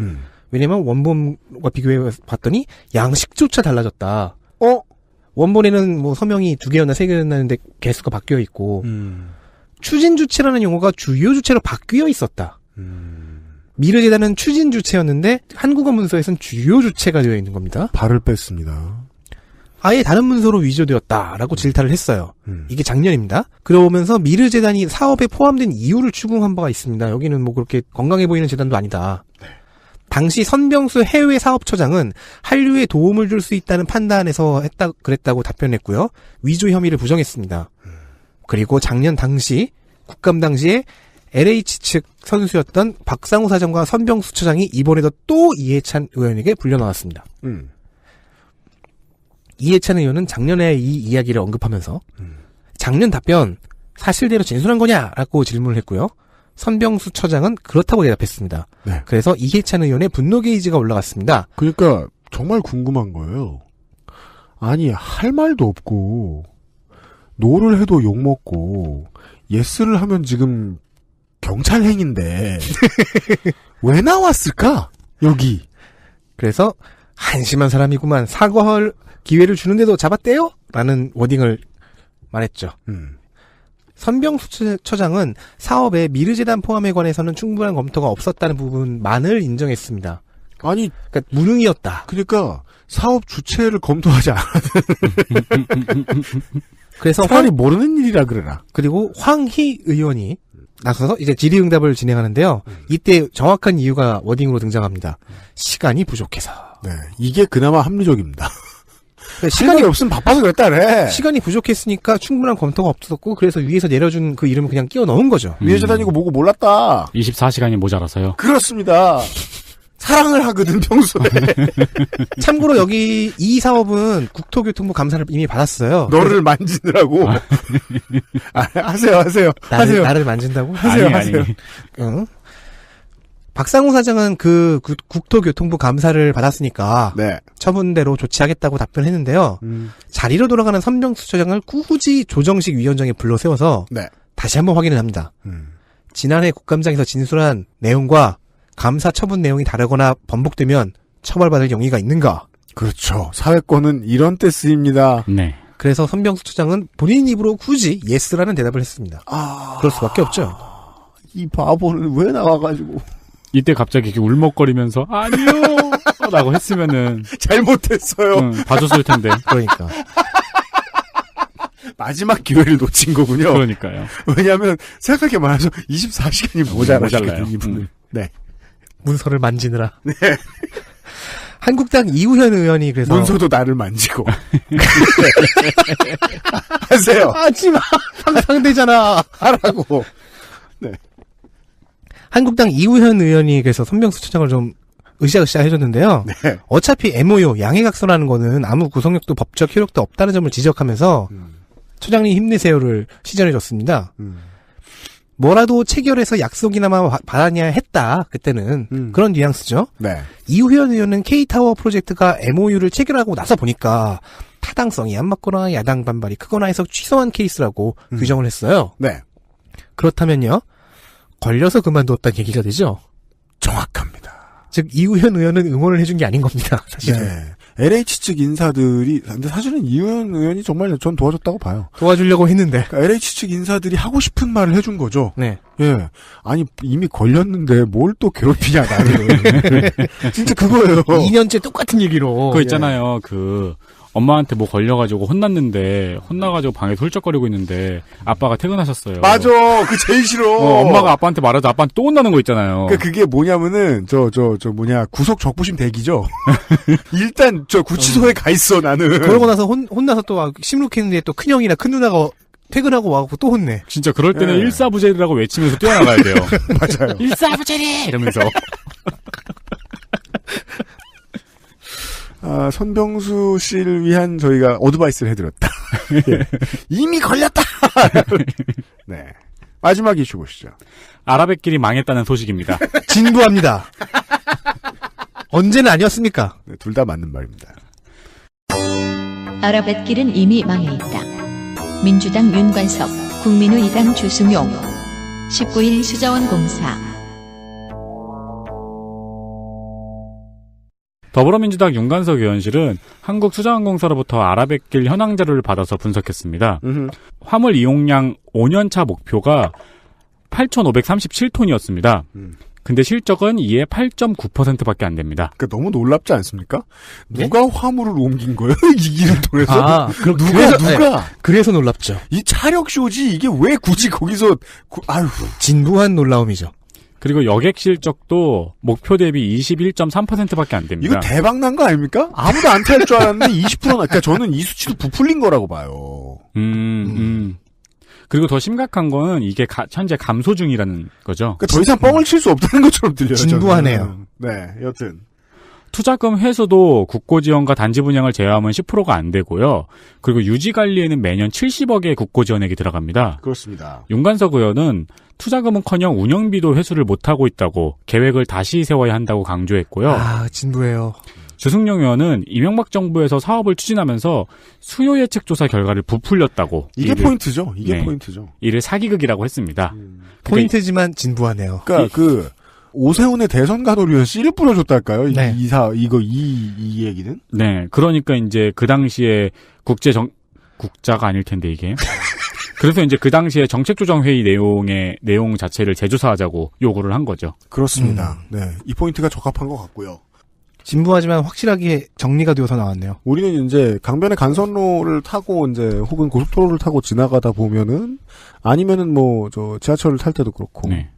왜냐면 원본과 비교해 봤더니 양식조차 달라졌다. 원본에는 뭐 서명이 2개였나 3개였나는데 개수가 바뀌어 있고 추진 주체라는 용어가 주요 주체로 바뀌어 있었다. 미르재단은 추진 주체였는데 한국어 문서에선 주요 주체가 되어 있는 겁니다. 발을 뺐습니다. 아예 다른 문서로 위조되었다라고 질타를 했어요. 이게 작년입니다. 그러면서 미르재단이 사업에 포함된 이유를 추궁한 바가 있습니다. 여기는 뭐 그렇게 건강해 보이는 재단도 아니다. 네. 당시 선병수 해외 사업처장은 한류에 도움을 줄 수 있다는 판단에서 그랬다고 답변했고요. 위조 혐의를 부정했습니다. 그리고 작년 당시 국감 당시에 LH 측 선수였던 박상우 사장과 선병수 처장이 이번에도 또 이해찬 의원에게 불려나왔습니다. 이해찬 의원은 작년에 이 이야기를 언급하면서 작년 답변 사실대로 진술한 거냐라고 질문을 했고요. 선병수 처장은 그렇다고 대답했습니다. 네. 그래서 이해찬 의원의 분노 게이지가 올라갔습니다. 그러니까 정말 궁금한 거예요. 아니 할 말도 없고 노를 해도 욕먹고 예스를 하면 지금 경찰 행인데 왜 나왔을까? 여기. 그래서 한심한 사람이구만. 사과할 기회를 주는데도 잡았대요? 라는 워딩을 말했죠. 선병수 처장은 사업에 미르재단 포함에 관해서는 충분한 검토가 없었다는 부분만을 인정했습니다. 아니, 그러니까 무능이었다. 그러니까 사업 주체를 검토하지 않아. 그래서 차라리 모르는 일이라 그러나. 그리고 황희 의원이 나서서 이제 질의응답을 진행하는데요. 이때 정확한 이유가 워딩으로 등장합니다. 시간이 부족해서. 네, 이게 그나마 합리적입니다. 그러니까 시간이 없으면 바빠서 그랬다래. 시간이 부족했으니까 충분한 검토가 없었고 그래서 위에서 내려준 그 이름을 그냥 끼워 넣은 거죠. 위에서 다니고 뭐고 몰랐다. 24시간이 모자라서요. 그렇습니다. 사랑을 하거든 평소에. 참고로 여기 이 사업은 국토교통부 감사를 이미 받았어요. 너를 만지느라고. 하세요. 나를 만진다고? 하세요. 응. 박상우 사장은 그 국토교통부 감사를 받았으니까 네. 처분대로 조치하겠다고 답변했는데요. 자리로 돌아가는 선병수 처장을 굳이 조정식 위원장에 불러 세워서 네. 다시 한번 확인을 합니다. 지난해 국감장에서 진술한 내용과 감사 처분 내용이 다르거나 번복되면 처벌받을 용의가 있는가? 그렇죠. 사회권은 이런 때 쓰입니다. 네. 그래서 선병수 처장은 본인 입으로 굳이 예스라는 대답을 했습니다. 그럴 수밖에 없죠. 이 바보는 왜 나와가지고. 이때 갑자기 이렇게 울먹거리면서 아니요 라고 했으면은 잘못했어요. 봐줬을 텐데. 그러니까. 마지막 기회를 놓친 거군요. 그러니까요. 왜냐하면 생각하기만 해서 24시간이 모자라시거든요. 이분은. 네. 문서를 만지느라. 네. 한국당 이우현 의원이 그래서 문서도 나를 만지고. 하세요. 하지마. 상상되잖아. 하라고. 네. 한국당 이우현 의원이 그래서 선병수 처장을 좀 으쌰으쌰 해줬는데요. 네. 어차피 MOU 양해각서라는 거는 아무 구속력도 법적 효력도 없다는 점을 지적하면서 처장님 힘내세요를 시전해줬습니다. 뭐라도 체결해서 약속이나마 받았냐 했다. 그때는 그런 뉘앙스죠. 네. 이우현 의원은 K타워 프로젝트가 MOU를 체결하고 나서 보니까 타당성이 안 맞거나 야당 반발이 크거나 해서 취소한 케이스라고 규정을 했어요. 네. 그렇다면요. 걸려서 그만뒀다는 얘기가 되죠. 정확합니다. 즉 이우현 의원은 응원을 해준 게 아닌 겁니다. 사실은. 네. LH 측 인사들이 근데 사실은 이우현 의원이 정말 전 도와줬다고 봐요. 도와주려고 했는데. 그러니까 LH 측 인사들이 하고 싶은 말을 해준 거죠. 네. 예. 아니 이미 걸렸는데 뭘 또 괴롭히냐 나를. 진짜 그거예요. 2년째 똑같은 얘기로. 그거 있잖아요. 그 엄마한테 뭐 걸려가지고 혼났는데 혼나가지고 방에서 훌쩍거리고 있는데 아빠가 퇴근하셨어요. 맞아. 그 제일 싫어. 엄마가 아빠한테 말해도 아빠한테 또 혼나는 거 있잖아요. 그러니까 그게 뭐냐면은 구속 적부심 대기죠. 일단 저 구치소에 가 있어 나는. 그러고 나서 혼나서 또 심룩했는데 또 큰형이나 큰누나가 퇴근하고 와갖고 또 혼내. 진짜 그럴 때는 네. 일사부재리라고 외치면서 뛰어나가야 돼요. 맞아요. 일사부재리 이러면서. 아, 선병수 씨를 위한 저희가 어드바이스를 해드렸다. 예. 이미 걸렸다! 네. 마지막 이슈 보시죠. 아라뱃길이 망했다는 소식입니다. 진부합니다. 언제는 아니었습니까? 네, 둘 다 맞는 말입니다. 아라뱃길은 이미 망해 있다. 민주당 윤관석, 국민의당 주승용. 19일 수자원공사. 더불어민주당 윤관석 의원실은 한국수자원공사로부터 아라뱃길 현황 자료를 받아서 분석했습니다. 화물 이용량 5년차 목표가 8,537톤이었습니다. 근데 실적은 이에 8.9%밖에 안 됩니다. 그러니까 너무 놀랍지 않습니까? 네? 누가 화물을 옮긴 거예요? 이 길을 통해서? 아, 누가? 그래서 놀랍죠. 이 차력쇼지 이게 왜 굳이 거기서 아유. 진부한 놀라움이죠. 그리고 여객 실적도 목표 대비 21.3%밖에 안 됩니다. 이거 대박 난 거 아닙니까? 아무도 안 탈 줄 알았는데 20%나. 그러니까 저는 이 수치도 부풀린 거라고 봐요. 그리고 더 심각한 거는 이게 현재 감소 중이라는 거죠. 그러니까 더 이상 뻥을 칠 수 없다는 것처럼 들려요. 진부하네요. 저는. 네, 여튼. 투자금 회수도 국고 지원과 단지 분양을 제외하면 10%가 안 되고요. 그리고 유지 관리에는 매년 70억의 국고 지원액이 들어갑니다. 그렇습니다. 윤관석 의원은 투자금은커녕 운영비도 회수를 못하고 있다고 계획을 다시 세워야 한다고 강조했고요. 아, 진부해요. 주승용 의원은 이명박 정부에서 사업을 추진하면서 수요 예측 조사 결과를 부풀렸다고. 이게 포인트죠. 이게 네. 포인트죠. 이를 사기극이라고 했습니다. 포인트지만 진부하네요. 그러니까 오세훈의 대선 가도류에 씨를 뿌려줬달까요? 네. 이 얘기는? 네, 그러니까 이제 그 당시에 국자가 아닐 텐데 이게. 그래서 이제 그 당시에 정책조정회의 내용 자체를 재조사하자고 요구를 한 거죠. 그렇습니다. 네, 이 포인트가 적합한 것 같고요. 진부하지만 확실하게 정리가 되어서 나왔네요. 우리는 이제 강변의 간선로를 타고 이제 혹은 고속도로를 타고 지나가다 보면은 아니면은 지하철을 탈 때도 그렇고 네.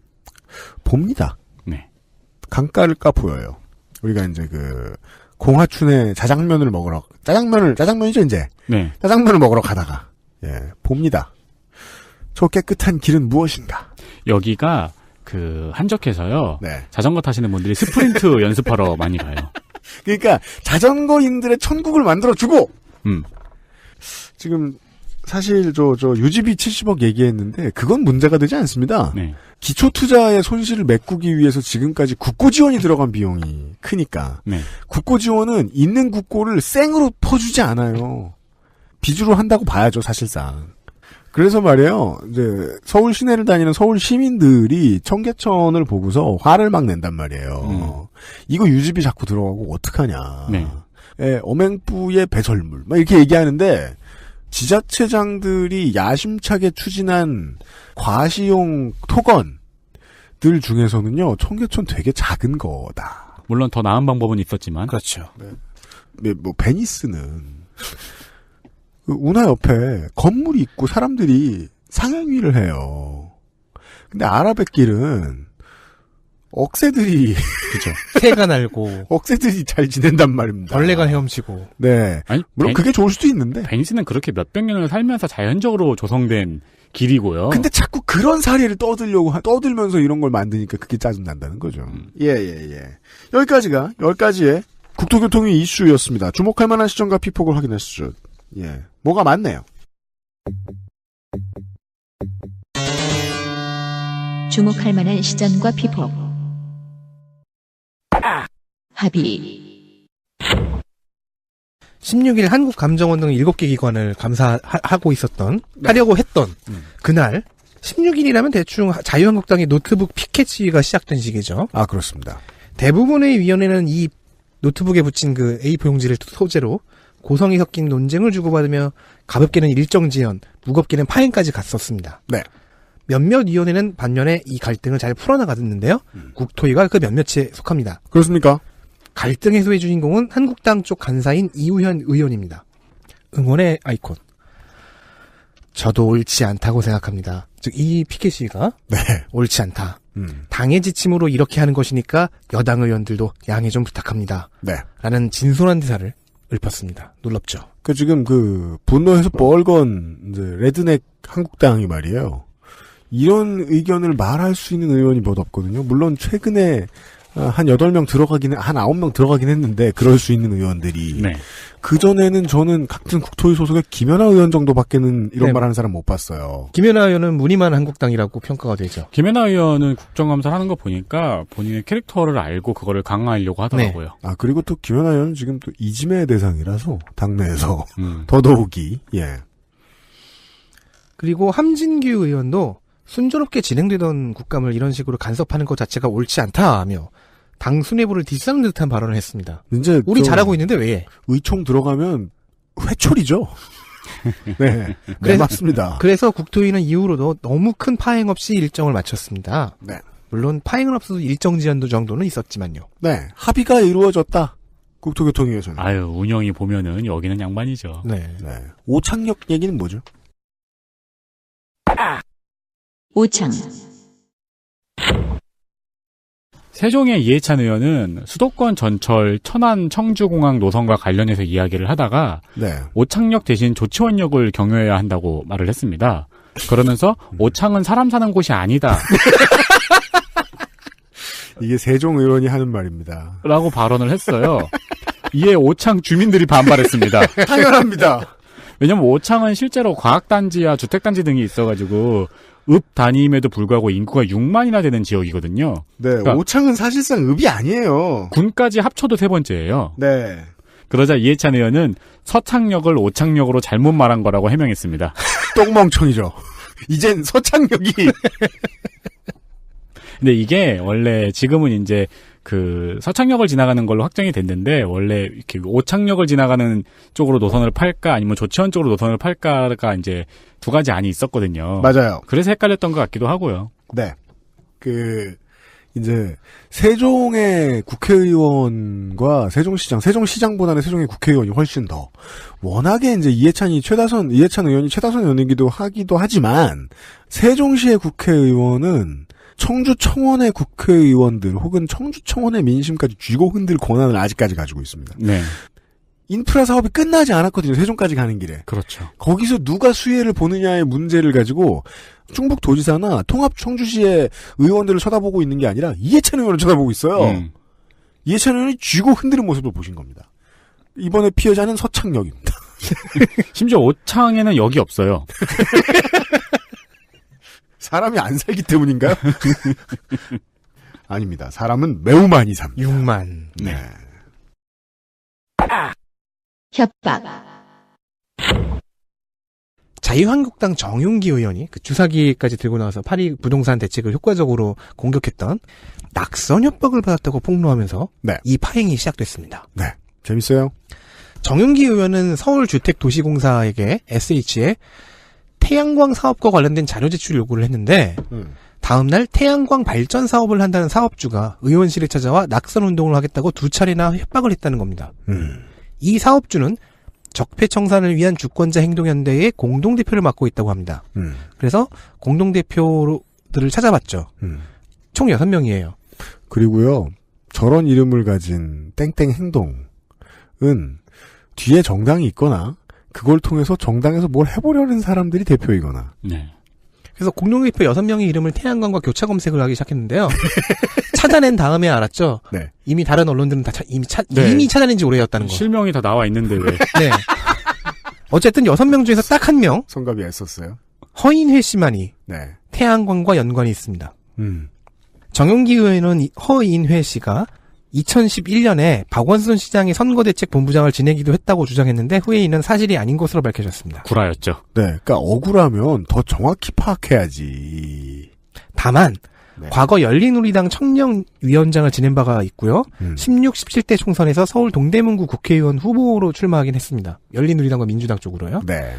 봅니다. 네. 강가를 까 보여요. 우리가 이제 공화춘의 짜장면이죠 이제. 네. 짜장면을 먹으러 가다가 봅니다. 저 깨끗한 길은 무엇인가? 여기가 한적해서요. 네. 자전거 타시는 분들이 스프린트 연습하러 많이 가요. 그러니까 자전거인들의 천국을 만들어주고 지금 사실 유지비 70억 얘기했는데 그건 문제가 되지 않습니다. 네. 기초 투자의 손실을 메꾸기 위해서 지금까지 국고 지원이 들어간 비용이 크니까 네. 국고 지원은 있는 국고를 생으로 퍼주지 않아요. 빚으로 한다고 봐야죠, 사실상. 그래서 말이에요, 이제, 서울 시내를 다니는 서울 시민들이 청계천을 보고서 화를 막 낸단 말이에요. 이거 유지비 자꾸 들어가고 어떡하냐. 네. 어맹부의 배설물. 막 이렇게 얘기하는데, 지자체장들이 야심차게 추진한 과시용 토건들 중에서는요, 청계천 되게 작은 거다. 물론 더 나은 방법은 있었지만. 그렇죠. 네. 베니스는, 운하 옆에 건물이 있고 사람들이 상행위를 해요. 근데 아라뱃길은 억새들이 그죠. 새가 날고 억새들이 잘 지낸단 말입니다. 벌레가 헤엄치고. 네. 아니, 물론 그게 좋을 수도 있는데. 베니스는 그렇게 몇백 년을 살면서 자연적으로 조성된 길이고요. 근데 자꾸 그런 사례를 떠들면서 이런 걸 만드니까 그게 짜증난다는 거죠. 예. 여기까지가 10가지의 국토교통위 이슈였습니다. 주목할 만한 시점과 피폭을 확인하시죠. 예. 뭐가 많네요. 주목할 만한 시전과 피폭. 합의. 16일 한국감정원 등 7개 기관을 하려고 했던 그날 16일이라면 대충 자유한국당의 노트북 피켓 시위가 시작된 시기죠. 아, 그렇습니다. 대부분의 위원회는 이 노트북에 붙인 A4 용지를 소재로 고성이 섞인 논쟁을 주고받으며 가볍게는 일정 지연, 무겁게는 파행까지 갔었습니다. 네. 몇몇 위원회는 반면에 이 갈등을 잘 풀어나갔는데요. 국토위가 그 몇몇에 속합니다. 그렇습니까? 갈등 해소의 주인공은 한국당 쪽 간사인 이우현 의원입니다. 응원의 아이콘. 저도 옳지 않다고 생각합니다. 즉 이 피켓 시위가 네. 옳지 않다. 당의 지침으로 이렇게 하는 것이니까 여당 의원들도 양해 좀 부탁합니다. 네. 라는 진솔한 대사를 읊었습니다. 놀랍죠. 지금 분노해서 뻘건 이제 레드넥 한국당이 말이에요. 이런 의견을 말할 수 있는 의원이 몇 없거든요. 물론 최근에 한 8명 한 9명 들어가긴 했는데 그럴 수 있는 의원들이 네. 그전에는 저는 같은 국토위 소속의 김연아 의원 정도밖에는 이런 네. 말하는 사람 못 봤어요. 김연아 의원은 무늬만 한국당이라고 평가가 되죠. 김연아 의원은 국정감사를 하는 거 보니까 본인의 캐릭터를 알고 그거를 강화하려고 하더라고요. 네. 아, 그리고 또 김연아 의원은 지금 또 이지매 대상이라서 당내에서 더더욱이 예. 그리고 함진규 의원도 순조롭게 진행되던 국감을 이런 식으로 간섭하는 것 자체가 옳지 않다 하며 당 수뇌부를 디스하는 듯한 발언을 했습니다. 이제 우리 잘하고 있는데 왜? 의총 들어가면 회초리죠. 네, 맞습니다. 그래서 국토위는 이후로도 너무 큰 파행 없이 일정을 마쳤습니다. 네. 물론 파행은 없어도 일정 지연도 정도는 있었지만요. 네, 합의가 이루어졌다. 국토교통위에서는. 아유, 운영이 보면은 여기는 양반이죠. 네. 네. 오창역 얘기는 뭐죠? 오창, 세종의 이해찬 의원은 수도권 전철 천안 청주공항 노선과 관련해서 이야기를 하다가 네. 오창역 대신 조치원역을 경유해야 한다고 말을 했습니다. 그러면서 오창은 사람 사는 곳이 아니다. 이게 세종 의원이 하는 말입니다. 라고 발언을 했어요. 이에 오창 주민들이 반발했습니다. 당연합니다. 왜냐면 오창은 실제로 과학단지와 주택단지 등이 있어가지고 읍 단위임에도 불구하고 인구가 6만이나 되는 지역이거든요. 네, 그러니까 오창은 사실상 읍이 아니에요. 군까지 합쳐도 세 번째예요. 네. 그러자 이해찬 의원은 서창역을 오창역으로 잘못 말한 거라고 해명했습니다. 똥멍청이죠. 이젠 서창역이. 근데 이게 원래 지금은 이제 그 서창역을 지나가는 걸로 확정이 됐는데 원래 이렇게 오창역을 지나가는 쪽으로 노선을 팔까 아니면 조치원 쪽으로 노선을 팔까가 이제 두 가지 안이 있었거든요. 맞아요. 그래서 헷갈렸던 것 같기도 하고요. 네. 이제, 세종의 국회의원과 세종시장보다는 세종의 국회의원이 훨씬 더, 워낙에 이제 이해찬 의원이 최다선 의원이기도 하지만, 세종시의 국회의원은 청주청원의 국회의원들 혹은 청주청원의 민심까지 쥐고 흔들 권한을 아직까지 가지고 있습니다. 네. 인프라 사업이 끝나지 않았거든요. 세종까지 가는 길에. 그렇죠. 거기서 누가 수혜를 보느냐의 문제를 가지고 충북도지사나 통합청주시의 의원들을 쳐다보고 있는 게 아니라 이해찬 의원을 쳐다보고 있어요. 이해찬 의원이 쥐고 흔드는 모습을 보신 겁니다. 이번에 피해자는 서창역입니다. 심지어 오창에는 역이 없어요. 사람이 안 살기 때문인가요? 아닙니다. 사람은 매우 많이 삽니다. 6만. 네. 협박, 자유한국당 정윤기 의원이 그 주사기까지 들고 나와서 파리 부동산 대책을 효과적으로 공격했던 낙선 협박을 받았다고 폭로하면서 네. 이 파행이 시작됐습니다. 네. 재밌어요? 정윤기 의원은 서울주택도시공사에게 SH에 태양광 사업과 관련된 자료 제출 요구를 했는데 다음날 태양광 발전 사업을 한다는 사업주가 의원실에 찾아와 낙선 운동을 하겠다고 2차례나 협박을 했다는 겁니다. 이 사업주는 적폐청산을 위한 주권자 행동연대의 공동대표를 맡고 있다고 합니다. 그래서 공동대표들을 찾아봤죠. 총 6명이에요. 그리고요, 저런 이름을 가진 땡땡 행동은 뒤에 정당이 있거나 그걸 통해서 정당에서 뭘 해보려는 사람들이 대표이거나. 네. 그래서 공동대표 6명의 이름을 태양광과 교차 검색을 하기 시작했는데요. 찾아낸 다음에 알았죠. 네. 이미 다른 언론들은 다 이미 네. 찾아낸 지 오래였다는 거. 실명이 다 나와 있는데 왜? 네. 어쨌든 6명 중에서 딱 한 명, 성갑이 애썼어요. 허인회 씨만이 네. 태양광과 연관이 있습니다. 정용기 의원은 허인회 씨가 2011년에 박원순 시장이 선거대책 본부장을 지내기도 했다고 주장했는데 후에 이는 사실이 아닌 것으로 밝혀졌습니다. 구라였죠. 네. 그러니까 억울하면 더 정확히 파악해야지. 다만 네. 과거 열린우리당 청년위원장을 지낸 바가 있고요. 16, 17대 총선에서 서울 동대문구 국회의원 후보로 출마하긴 했습니다. 열린우리당과 민주당 쪽으로요. 네.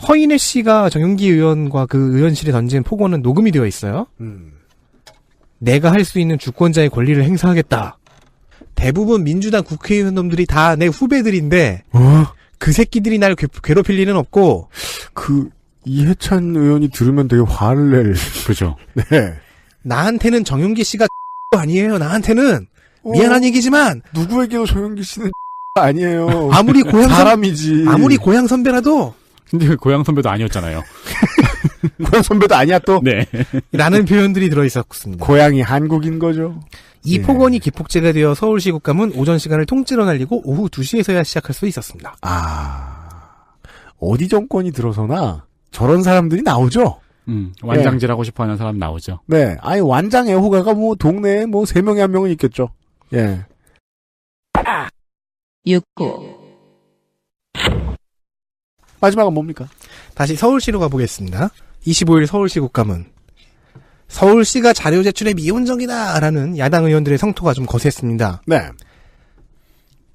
허인혜 씨가 정용기 의원과 그 의원실에 던진 폭언은 녹음이 되어 있어요. 내가 할 수 있는 주권자의 권리를 행사하겠다. 대부분 민주당 국회의원 놈들이 다 내 후배들인데 그 새끼들이 날 괴롭힐 리는 없고 이해찬 의원이 들으면 되게 화를 낼. 그죠. 네. 나한테는 정용기 씨가 아니에요. 나한테는 미안한 얘기지만 누구에게도 정용기 씨는 아니에요. 아무리 사람이지. 아무리 고향 선배라도 근데 고향 선배도 아니었잖아요. 고향 선배도 아니야 또. 네. 라는 표현들이 들어있었습니다. 고향이 한국인 거죠. 이 폭언이 기폭제가 되어 서울시 국감은 오전 시간을 통째로 날리고 오후 2시에서야 시작할 수 있었습니다. 어디 정권이 들어서나 저런 사람들이 나오죠. 완장질하고 싶어하는 사람 나오죠. 네. 아니 완장 애호가가 뭐 동네에 뭐 3명에 1명은 있겠죠. 예. 6구, 마지막은 뭡니까? 다시 서울시로 가보겠습니다. 25일 서울시 국감은 서울시가 자료 제출에 미온적이다라는 야당 의원들의 성토가 좀 거셌습니다. 네.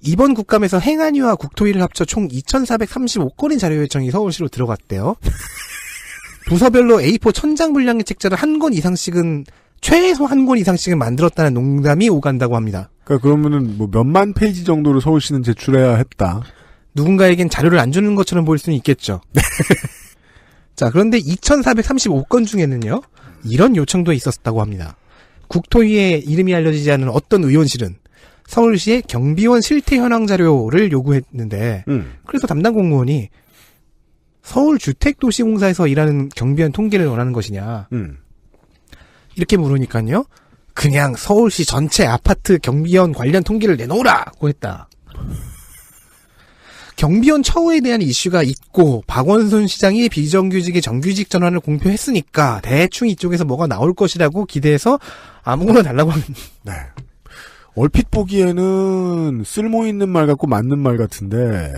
이번 국감에서 행안위와 국토위를 합쳐 총 2,435건의 자료 요청이 서울시로 들어갔대요. 부서별로 A4 천장 분량의 책자를 한 권 이상씩은 최소 한 권 이상씩은 만들었다는 농담이 오간다고 합니다. 그러니까 그러면은 뭐 몇만 페이지 정도를 서울시는 제출해야 했다. 누군가에겐 자료를 안 주는 것처럼 보일 수는 있겠죠. 자, 그런데 2435건 중에는요. 이런 요청도 있었다고 합니다. 국토위에 이름이 알려지지 않은 어떤 의원실은 서울시의 경비원 실태 현황 자료를 요구했는데 그래서 담당 공무원이 서울주택도시공사에서 일하는 경비원 통계를 원하는 것이냐 이렇게 물으니까요. 그냥 서울시 전체 아파트 경비원 관련 통계를 내놓으라고 했다. 경비원 처우에 대한 이슈가 있고 박원순 시장이 비정규직의 정규직 전환을 공표했으니까 대충 이쪽에서 뭐가 나올 것이라고 기대해서 아무거나 달라고 합니다. 네. 얼핏 보기에는 쓸모있는 말 같고 맞는 말 같은데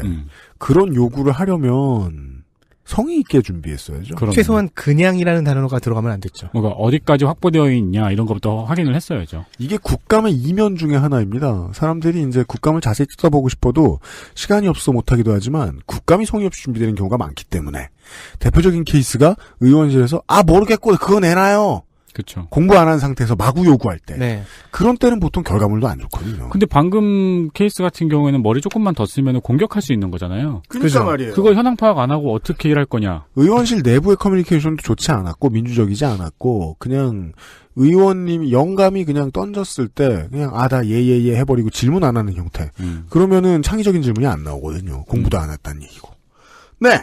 그런 요구를 하려면 성의 있게 준비했어야죠. 그럼요. 최소한 그냥이라는 단어가 들어가면 안 됐죠. 뭔가 어디까지 확보되어 있냐 이런 것부터 확인을 했어야죠. 이게 국감의 이면 중에 하나입니다. 사람들이 이제 국감을 자세히 쳐다보고 싶어도 시간이 없어 못하기도 하지만 국감이 성의 없이 준비되는 경우가 많기 때문에 대표적인 케이스가 의원실에서 모르겠고 그거 내놔요. 그렇죠. 공부 안 한 상태에서 마구 요구할 때. 네. 그런 때는 보통 결과물도 안 좋거든요. 근데 방금 케이스 같은 경우에는 머리 조금만 더 쓰면 공격할 수 있는 거잖아요. 그러니까 말이에요. 그거 현황 파악 안 하고 어떻게 일할 거냐. 의원실 내부의 커뮤니케이션도 좋지 않았고 민주적이지 않았고 그냥 의원님이 영감이 그냥 던졌을 때 그냥 다 예예예 해버리고 질문 안 하는 형태. 그러면은 창의적인 질문이 안 나오거든요. 공부도 안 했다는 얘기고. 네.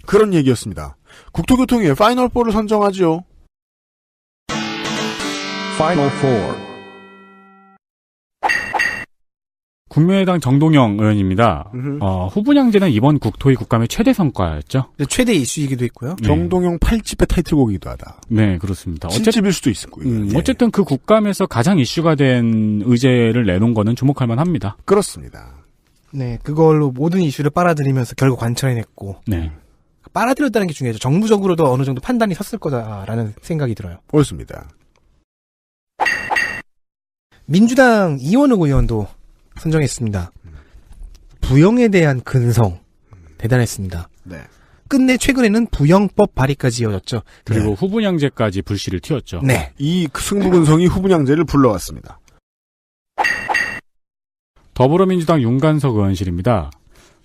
그런 얘기였습니다. 국토교통위의 파이널 4를 선정하지요. Final Four. 국민의당 정동영 의원입니다. 후분양제는 이번 국토위 국감의 최대 성과였죠. 최대 이슈이기도 했고요. 네. 정동영 8집의 타이틀곡이기도 하다. 네, 그렇습니다. 친집일 수도 있을 거예요. 어쨌든 그 국감에서 가장 이슈가 된 의제를 내놓은 거는 주목할 만합니다. 그렇습니다. 네, 그걸로 모든 이슈를 빨아들이면서 결국 관철해냈고. 네. 빨아들였다는 게 중요하죠. 정부적으로도 어느 정도 판단이 섰을 거다라는 생각이 들어요. 옳습니다. 민주당 이원욱 의원도 선정했습니다. 부영에 대한 근성 대단했습니다. 네. 끝내 최근에는 부영법 발의까지 이어졌죠. 그리고 후분양제까지 불씨를 튀었죠. 네. 이 승부근성이 후분양제를 불러왔습니다. 더불어민주당 윤관석 의원실입니다.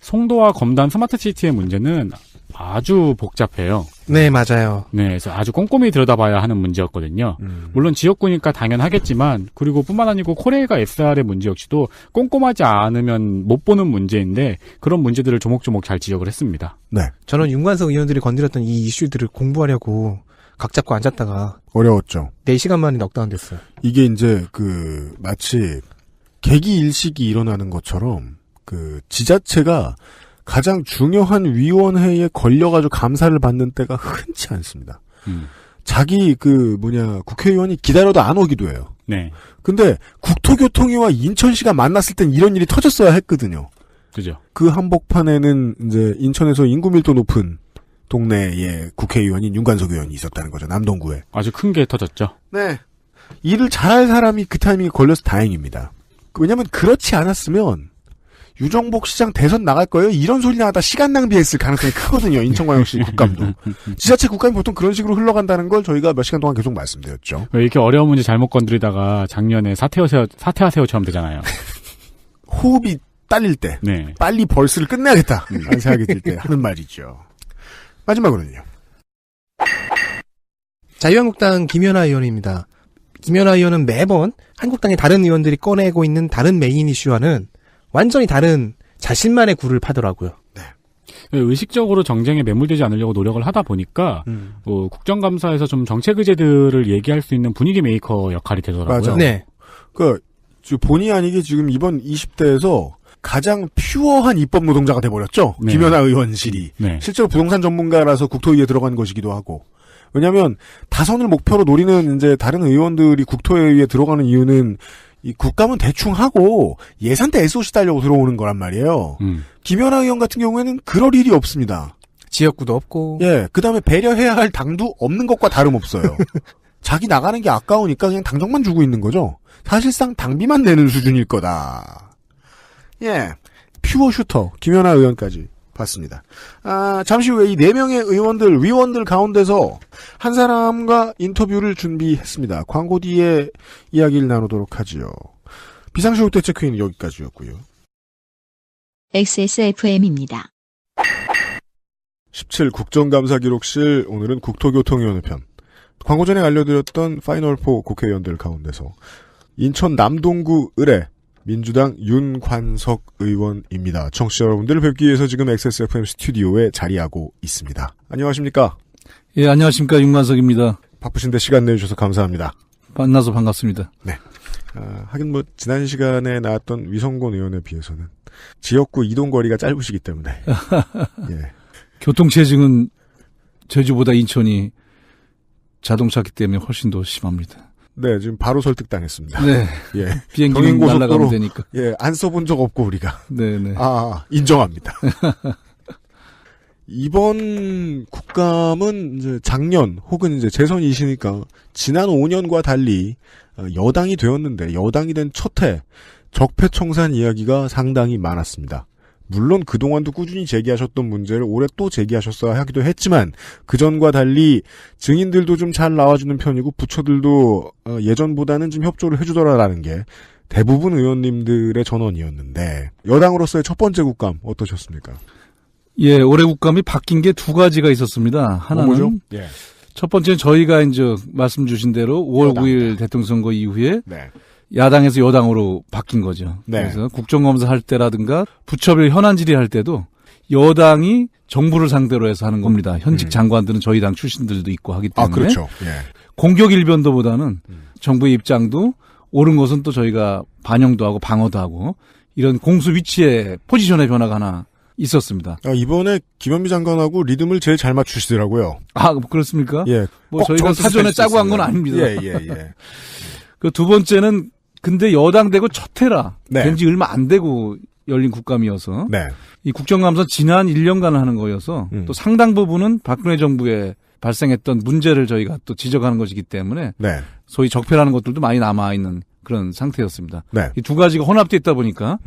송도와 검단 스마트시티의 문제는 아주 복잡해요. 네, 맞아요. 네, 그래서 아주 꼼꼼히 들여다봐야 하는 문제였거든요. 물론 지역구니까 당연하겠지만, 그리고 뿐만 아니고 코레일과 SR의 문제 역시도 꼼꼼하지 않으면 못 보는 문제인데 그런 문제들을 조목조목 잘 지적을 했습니다. 네. 저는 윤관석 의원들이 건드렸던 이 이슈들을 공부하려고 각 잡고 앉았다가 어려웠죠. 4시간 만에 넉다운 됐어요. 이게 이제 마치 개기일식이 일어나는 것처럼 지자체가 가장 중요한 위원회에 걸려가지고 감사를 받는 때가 흔치 않습니다. 자기 국회의원이 기다려도 안 오기도 해요. 네. 근데 국토교통위와 인천시가 만났을 땐 이런 일이 터졌어야 했거든요. 그죠. 그 한복판에는 이제 인천에서 인구 밀도 높은 동네에 국회의원인 윤관석 의원이 있었다는 거죠. 남동구에. 아주 큰 게 터졌죠. 네. 일을 잘할 사람이 그 타이밍에 걸려서 다행입니다. 왜냐면 그렇지 않았으면 유정복 시장 대선 나갈 거예요? 이런 소리 나가다 시간 낭비했을 가능성이 크거든요. 인천광역시 국감도. 지자체 국감이 보통 그런 식으로 흘러간다는 걸 저희가 몇 시간 동안 계속 말씀드렸죠. 왜 이렇게 어려운 문제 잘못 건드리다가 작년에 사퇴하세요처럼 되잖아요. 호흡이 딸릴 때. 네. 빨리 벌스를 끝내야겠다. 라는 생각이 들 때 하는 말이죠. 마지막으로는요. 자유한국당 김연아 의원입니다. 김연아 의원은 매번 한국당의 다른 의원들이 꺼내고 있는 다른 메인 이슈와는 완전히 다른 자신만의 굴을 파더라고요. 네. 의식적으로 정쟁에 매몰되지 않으려고 노력을 하다 보니까 국정감사에서 좀 정책 의제들을 얘기할 수 있는 분위기 메이커 역할이 되더라고요. 맞아. 네. 본의 아니게 지금 이번 20대에서 가장 퓨어한 입법 노동자가 돼버렸죠. 네. 김연아 의원실이. 네. 실제로 부동산 전문가라서 국토위에 들어간 것이기도 하고. 왜냐하면 다선을 목표로 노리는 이제 다른 의원들이 국토위에 들어가는 이유는 이 국감은 대충 하고 예산 때 SOC 달려고 들어오는 거란 말이에요. 김연아 의원 같은 경우에는 그럴 일이 없습니다. 지역구도 없고. 예, 그 다음에 배려해야 할 당도 없는 것과 다름없어요. 자기 나가는 게 아까우니까 그냥 당정만 주고 있는 거죠. 사실상 당비만 내는 수준일 거다. 예, 퓨어 슈터 김연아 의원까지 봤습니다. 잠시 후에 이 4명의 위원들 가운데서 한 사람과 인터뷰를 준비했습니다. 광고 뒤에 이야기를 나누도록 하지요. 비상시국 대책회의는 여기까지였고요. XSFM입니다. 17 국정감사기록실 오늘은 국토교통위원회 편. 광고 전에 알려드렸던 파이널4 국회의원들 가운데서 인천 남동구 을의 민주당 윤관석 의원입니다. 청취자 여러분들을 뵙기 위해서 지금 XSFM 스튜디오에 자리하고 있습니다. 안녕하십니까? 예, 안녕하십니까. 윤관석입니다. 바쁘신데 시간 내주셔서 감사합니다. 만나서 반갑습니다. 네. 하긴 지난 시간에 나왔던 위성곤 의원에 비해서는 지역구 이동거리가 짧으시기 때문에. 예. 교통체증은 제주보다 인천이 자동차기 때문에 훨씬 더 심합니다. 네, 지금 바로 설득당했습니다. 네. 예. 비행기는 날아가면 되니까. 예, 안 써본 적 없고, 우리가. 네네. 인정합니다. 이번 국감은 이제 작년 혹은 이제 재선이시니까 지난 5년과 달리 여당이 되었는데 여당이 된 첫 해 적폐청산 이야기가 상당히 많았습니다. 물론 그동안도 꾸준히 제기하셨던 문제를 올해 또 제기하셨어야 하기도 했지만 그전과 달리 증인들도 좀 잘 나와주는 편이고 부처들도 예전보다는 좀 협조를 해주더라라는 게 대부분 의원님들의 전언이었는데 여당으로서의 첫 번째 국감 어떠셨습니까? 예, 올해 국감이 바뀐 게 두 가지가 있었습니다. 하나는 뭐죠? 예. 첫 번째는 저희가 이제 말씀 주신 대로 5월 여당. 9일 대통령 선거 이후에 네. 야당에서 여당으로 바뀐 거죠. 네. 그래서 국정감사 할 때라든가 부처별 현안 질의할 때도 여당이 정부를 상대로 해서 하는 겁니다. 현직 장관들은 저희 당 출신들도 있고 하기 때문에. 그렇죠. 예. 공격 일변도보다는 정부의 입장도 옳은 것은 또 저희가 반영도 하고 방어도 하고 이런 공수 위치의 포지션의 변화가 하나 있었습니다. 이번에 김현미 장관하고 리듬을 제일 잘 맞추시더라고요. 그렇습니까? 예. 저희가 사전에 짜고 한 건 아닙니다. 예. 그 두 번째는 근데 여당 되고 첫 해라. 네. 된 지 얼마 안 되고 열린 국감이어서 네. 이 국정감사 지난 1년간 하는 거여서 또 상당 부분은 박근혜 정부에 발생했던 문제를 저희가 또 지적하는 것이기 때문에 네. 소위 적폐라는 것들도 많이 남아있는 그런 상태였습니다. 네. 이 두 가지가 혼합되어 있다 보니까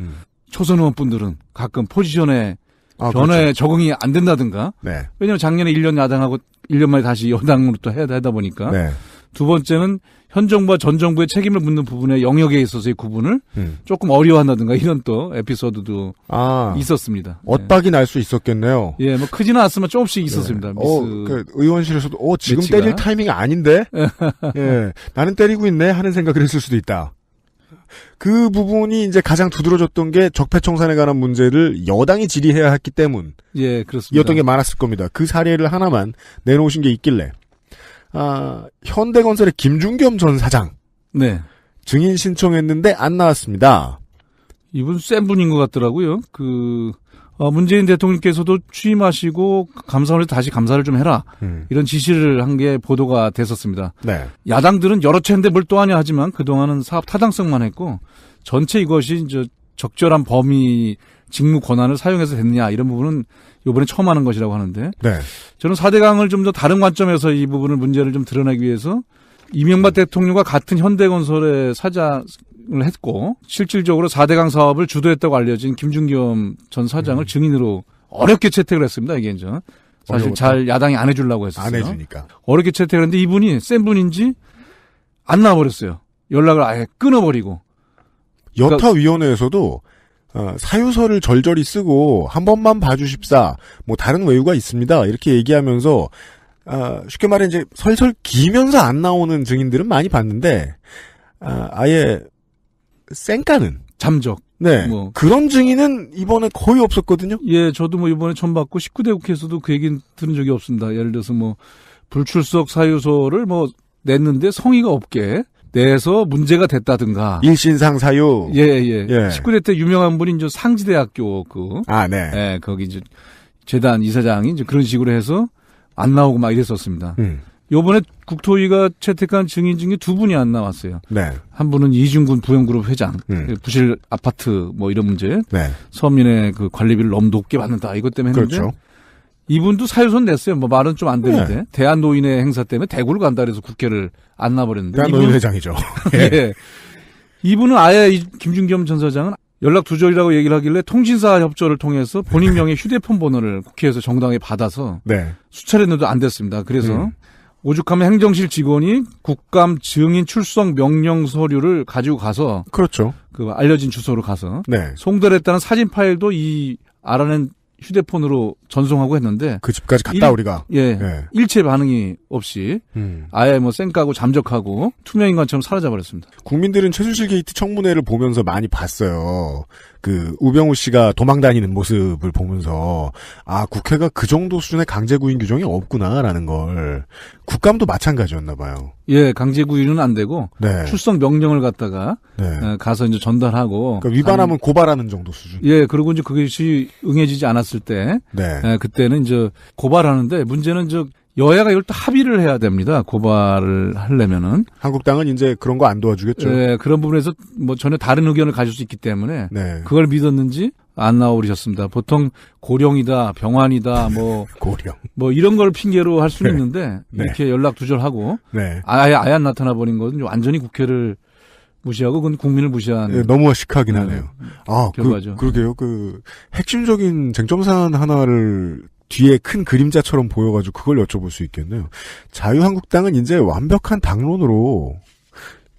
초선 의원분들은 가끔 포지션에 변화에 그렇죠. 적응이 안 된다든가 네. 왜냐하면 작년에 1년 야당하고 1년 만에 다시 여당으로 또 해야 하다 보니까 네. 두 번째는 현 정부와 전 정부의 책임을 묻는 부분의 영역에 있어서의 구분을 조금 어려워한다든가 이런 또 에피소드도 있었습니다. 엇박이 날 수 있었겠네요. 예, 뭐 크지는 않았지만 조금씩 있었습니다. 그 의원실에서도 지금 매치가? 때릴 타이밍이 아닌데? 예. 나는 때리고 있네 하는 생각을 했을 수도 있다. 그 부분이 이제 가장 두드러졌던 게 적폐청산에 관한 문제를 여당이 질의해야 했기 때문. 예, 그렇습니다. 이었던 게 많았을 겁니다. 그 사례를 하나만 내놓으신 게 있길래. 현대건설의 김중겸 전 사장. 네. 증인 신청했는데 안 나왔습니다. 이분 센 분인 것 같더라고요. 문재인 대통령께서도 취임하시고 감사원에 다시 감사를 좀 해라. 이런 지시를 한 게 보도가 됐었습니다. 네. 야당들은 여러 채인데 뭘 또 하냐 하지만 그동안은 사업 타당성만 했고 전체 이것이 이제 적절한 범위 직무 권한을 사용해서 됐느냐 이런 부분은 이번에 처음 하는 것이라고 하는데 네. 저는 4대강을 좀 더 다른 관점에서 이 부분을 문제를 좀 드러내기 위해서 이명박 대통령과 같은 현대건설의 사장을 했고 실질적으로 4대강 사업을 주도했다고 알려진 김중겸 전 사장을 증인으로 어렵게 채택을 했습니다. 이게 이제 사실 어려웠다. 잘 야당이 안 해주려고 했었어요. 안 해주니까. 어렵게 채택을 했는데 이분이 센 분인지 안 나와버렸어요. 연락을 아예 끊어버리고. 여타위원회에서도 사유서를 절절히 쓰고 한 번만 봐주십사. 뭐 다른 외유가 있습니다. 이렇게 얘기하면서 쉽게 말해 이제 설설 기면서 안 나오는 증인들은 많이 봤는데 아예 쌩까는 잠적. 네. 그런 증인은 이번에 거의 없었거든요. 예, 저도 뭐 이번에 처음 봤고 19대 국회에서도 그 얘기는 들은 적이 없습니다. 예를 들어서 뭐 불출석 사유서를 뭐 냈는데 성의가 없게 내서 문제가 됐다든가. 일신상 사유. 예. 19대 때 유명한 분이 이제 상지대학교 네. 예, 거기 이제 재단 이사장이 이제 그런 식으로 해서 안 나오고 막 이랬었습니다. 요번에 국토위가 채택한 증인 중에 두 분이 안 나왔어요. 네. 한 분은 이중근 부영그룹 회장, 부실 아파트 뭐 이런 문제, 네. 서민의 그 관리비를 너무 높게 받는다 이것 때문에 했는데 그렇죠. 이분도 사유선 냈어요. 뭐 말은 좀 안 되는데 네. 대한노인회 행사 때문에 대구를 간다 그래서 국회를 안 나버렸는데 대한노인 회장이죠. 예. 이분은 아예 김중겸 전 사장은 연락 두절이라고 얘기를 하길래 통신사 협조를 통해서 본인 명의 휴대폰 번호를 국회에서 정당하게 받아서 네. 수차례 했는데도 안 됐습니다. 그래서 오죽하면 행정실 직원이 국감 증인 출석 명령 서류를 가지고 가서 그렇죠. 그 알려진 주소로 가서 네. 송달했다는 사진 파일도 이 알아낸 휴대폰으로 전송하고 했는데 그 집까지 갔다 우리가. 예. 네. 일체 반응이 없이 아예 뭐 쌩까고 잠적하고 투명인간처럼 사라져버렸습니다. 국민들은 최순실 게이트 청문회를 보면서 많이 봤어요. 그 우병우 씨가 도망다니는 모습을 보면서 아 국회가 그 정도 수준의 강제구인 규정이 없구나라는 걸. 국감도 마찬가지였나 봐요. 예, 강제구인은 안 되고 네. 출석 명령을 갖다가 네. 가서 이제 전달하고 그러니까 위반하면 고발하는 정도 수준. 예, 그리고 이제 그것이 응해지지 않았을 때 네. 그때는 이제 고발하는데 문제는 여야가 이걸 또 합의를 해야 됩니다. 고발을 하려면은. 한국당은 이제 그런 거 안 도와주겠죠. 예, 그런 부분에서 뭐 전혀 다른 의견을 가질 수 있기 때문에 네. 그걸 믿었는지 안 나오셨습니다. 보통 고령이다, 병환이다, 고령. 뭐 이런 걸 핑계로 할 수는 네. 있는데 네. 이렇게 연락 두절하고 네. 아예 안 나타나 버린 것은 완전히 국회를 무시하고 그건 국민을 무시한 예, 너무 시크하긴 하네요. 아, 결과죠. 그러게요. 핵심적인 쟁점 사안 하나를 뒤에 큰 그림자처럼 보여가지고 그걸 여쭤볼 수 있겠네요. 자유한국당은 이제 완벽한 당론으로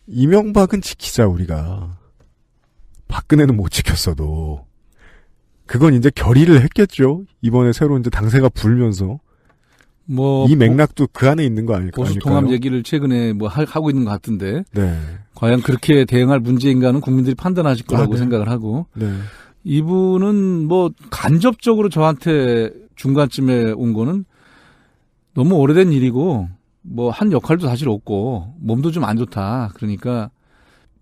이명박은 지키자 우리가. 박근혜는 못 지켰어도. 그건 이제 결의를 했겠죠. 이번에 새로 이제 당세가 불면서. 이 맥락도 그 안에 있는 거 아닐까요? 보수 통합 얘기를 최근에 하고 있는 것 같은데. 네. 과연 그렇게 대응할 문제인가는 국민들이 판단하실 거라고 네. 생각을 하고. 네. 이분은 간접적으로 저한테 중간쯤에 온 거는 너무 오래된 일이고 한 역할도 사실 없고 몸도 좀 안 좋다. 그러니까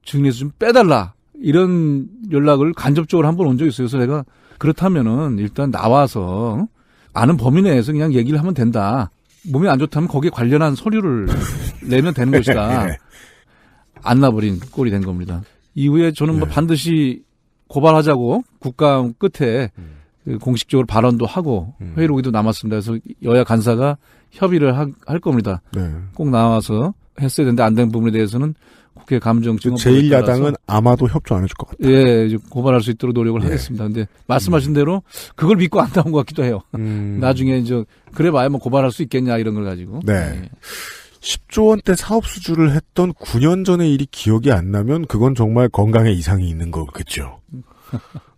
증인에서 좀 빼달라. 이런 연락을 간접적으로 한 번 온 적이 있어요. 그래서 내가 그렇다면은 일단 나와서 아는 범위 내에서 그냥 얘기를 하면 된다. 몸이 안 좋다면 거기에 관련한 서류를 내면 되는 것이다. 안 나버린 꼴이 된 겁니다. 이후에 저는 반드시 고발하자고 국감 끝에 공식적으로 발언도 하고 회의록에도 남았습니다. 그래서 여야 간사가 협의를 할 겁니다. 네. 꼭 나와서 했어야 되는데 안 된 부분에 대해서는 국회 감정증은 제1야당은 아마도 협조 안 해줄 것 같다. 예, 이제 고발할 수 있도록 노력을 하겠습니다. 근데 말씀하신 대로 그걸 믿고 안 나온 것 같기도 해요. 나중에 그래봐야 고발할 수 있겠냐 이런 걸 가지고. 네. 예. 10조 원대 사업 수주를 했던 9년 전의 일이 기억이 안 나면 그건 정말 건강에 이상이 있는 거겠죠.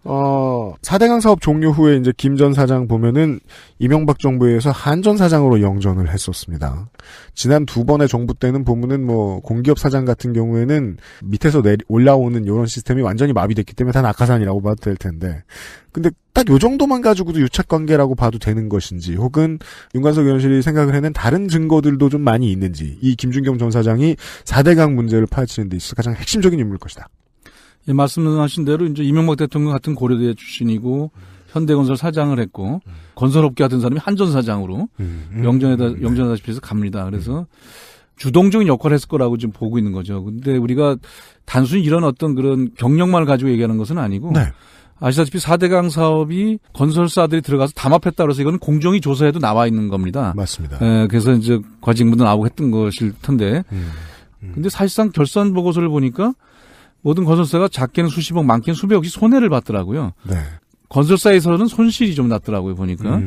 4대강 사업 종료 후에 이제 김 전 사장 보면은 이명박 정부에서 한전 사장으로 영전을 했었습니다. 지난 두 번의 정부 때는 보면은 공기업 사장 같은 경우에는 밑에서 올라오는 이런 시스템이 완전히 마비됐기 때문에 다 낙하산이라고 봐도 될 텐데. 근데 딱 요 정도만 가지고도 유착 관계라고 봐도 되는 것인지, 혹은 윤관석 의원실이 생각을 해낸 다른 증거들도 좀 많이 있는지, 이 김준겸 전 사장이 4대강 문제를 파헤치는 데 있어서 가장 핵심적인 인물일 것이다. 예, 말씀하신 대로 이제 이명박 대통령 같은 고려대 출신이고 현대건설 사장을 했고 건설업계 같은 사람이 한전 사장으로 영전하다시피 해서 갑니다. 그래서 주동적인 역할을 했을 거라고 지금 보고 있는 거죠. 근데 우리가 단순히 이런 어떤 그런 경력만을 가지고 얘기하는 것은 아니고 네. 아시다시피 4대강 사업이 건설사들이 들어가서 담합했다 그래서 이거는 공정위 조사에도 나와 있는 겁니다. 맞습니다. 예, 그래서 이제 과징문도 나오고 했던 것일 텐데. 근데 사실상 결산 보고서를 보니까 모든 건설사가 작게는 수십억, 많게는 수백억씩 손해를 봤더라고요. 네. 건설사에서는 손실이 좀 났더라고요, 보니까.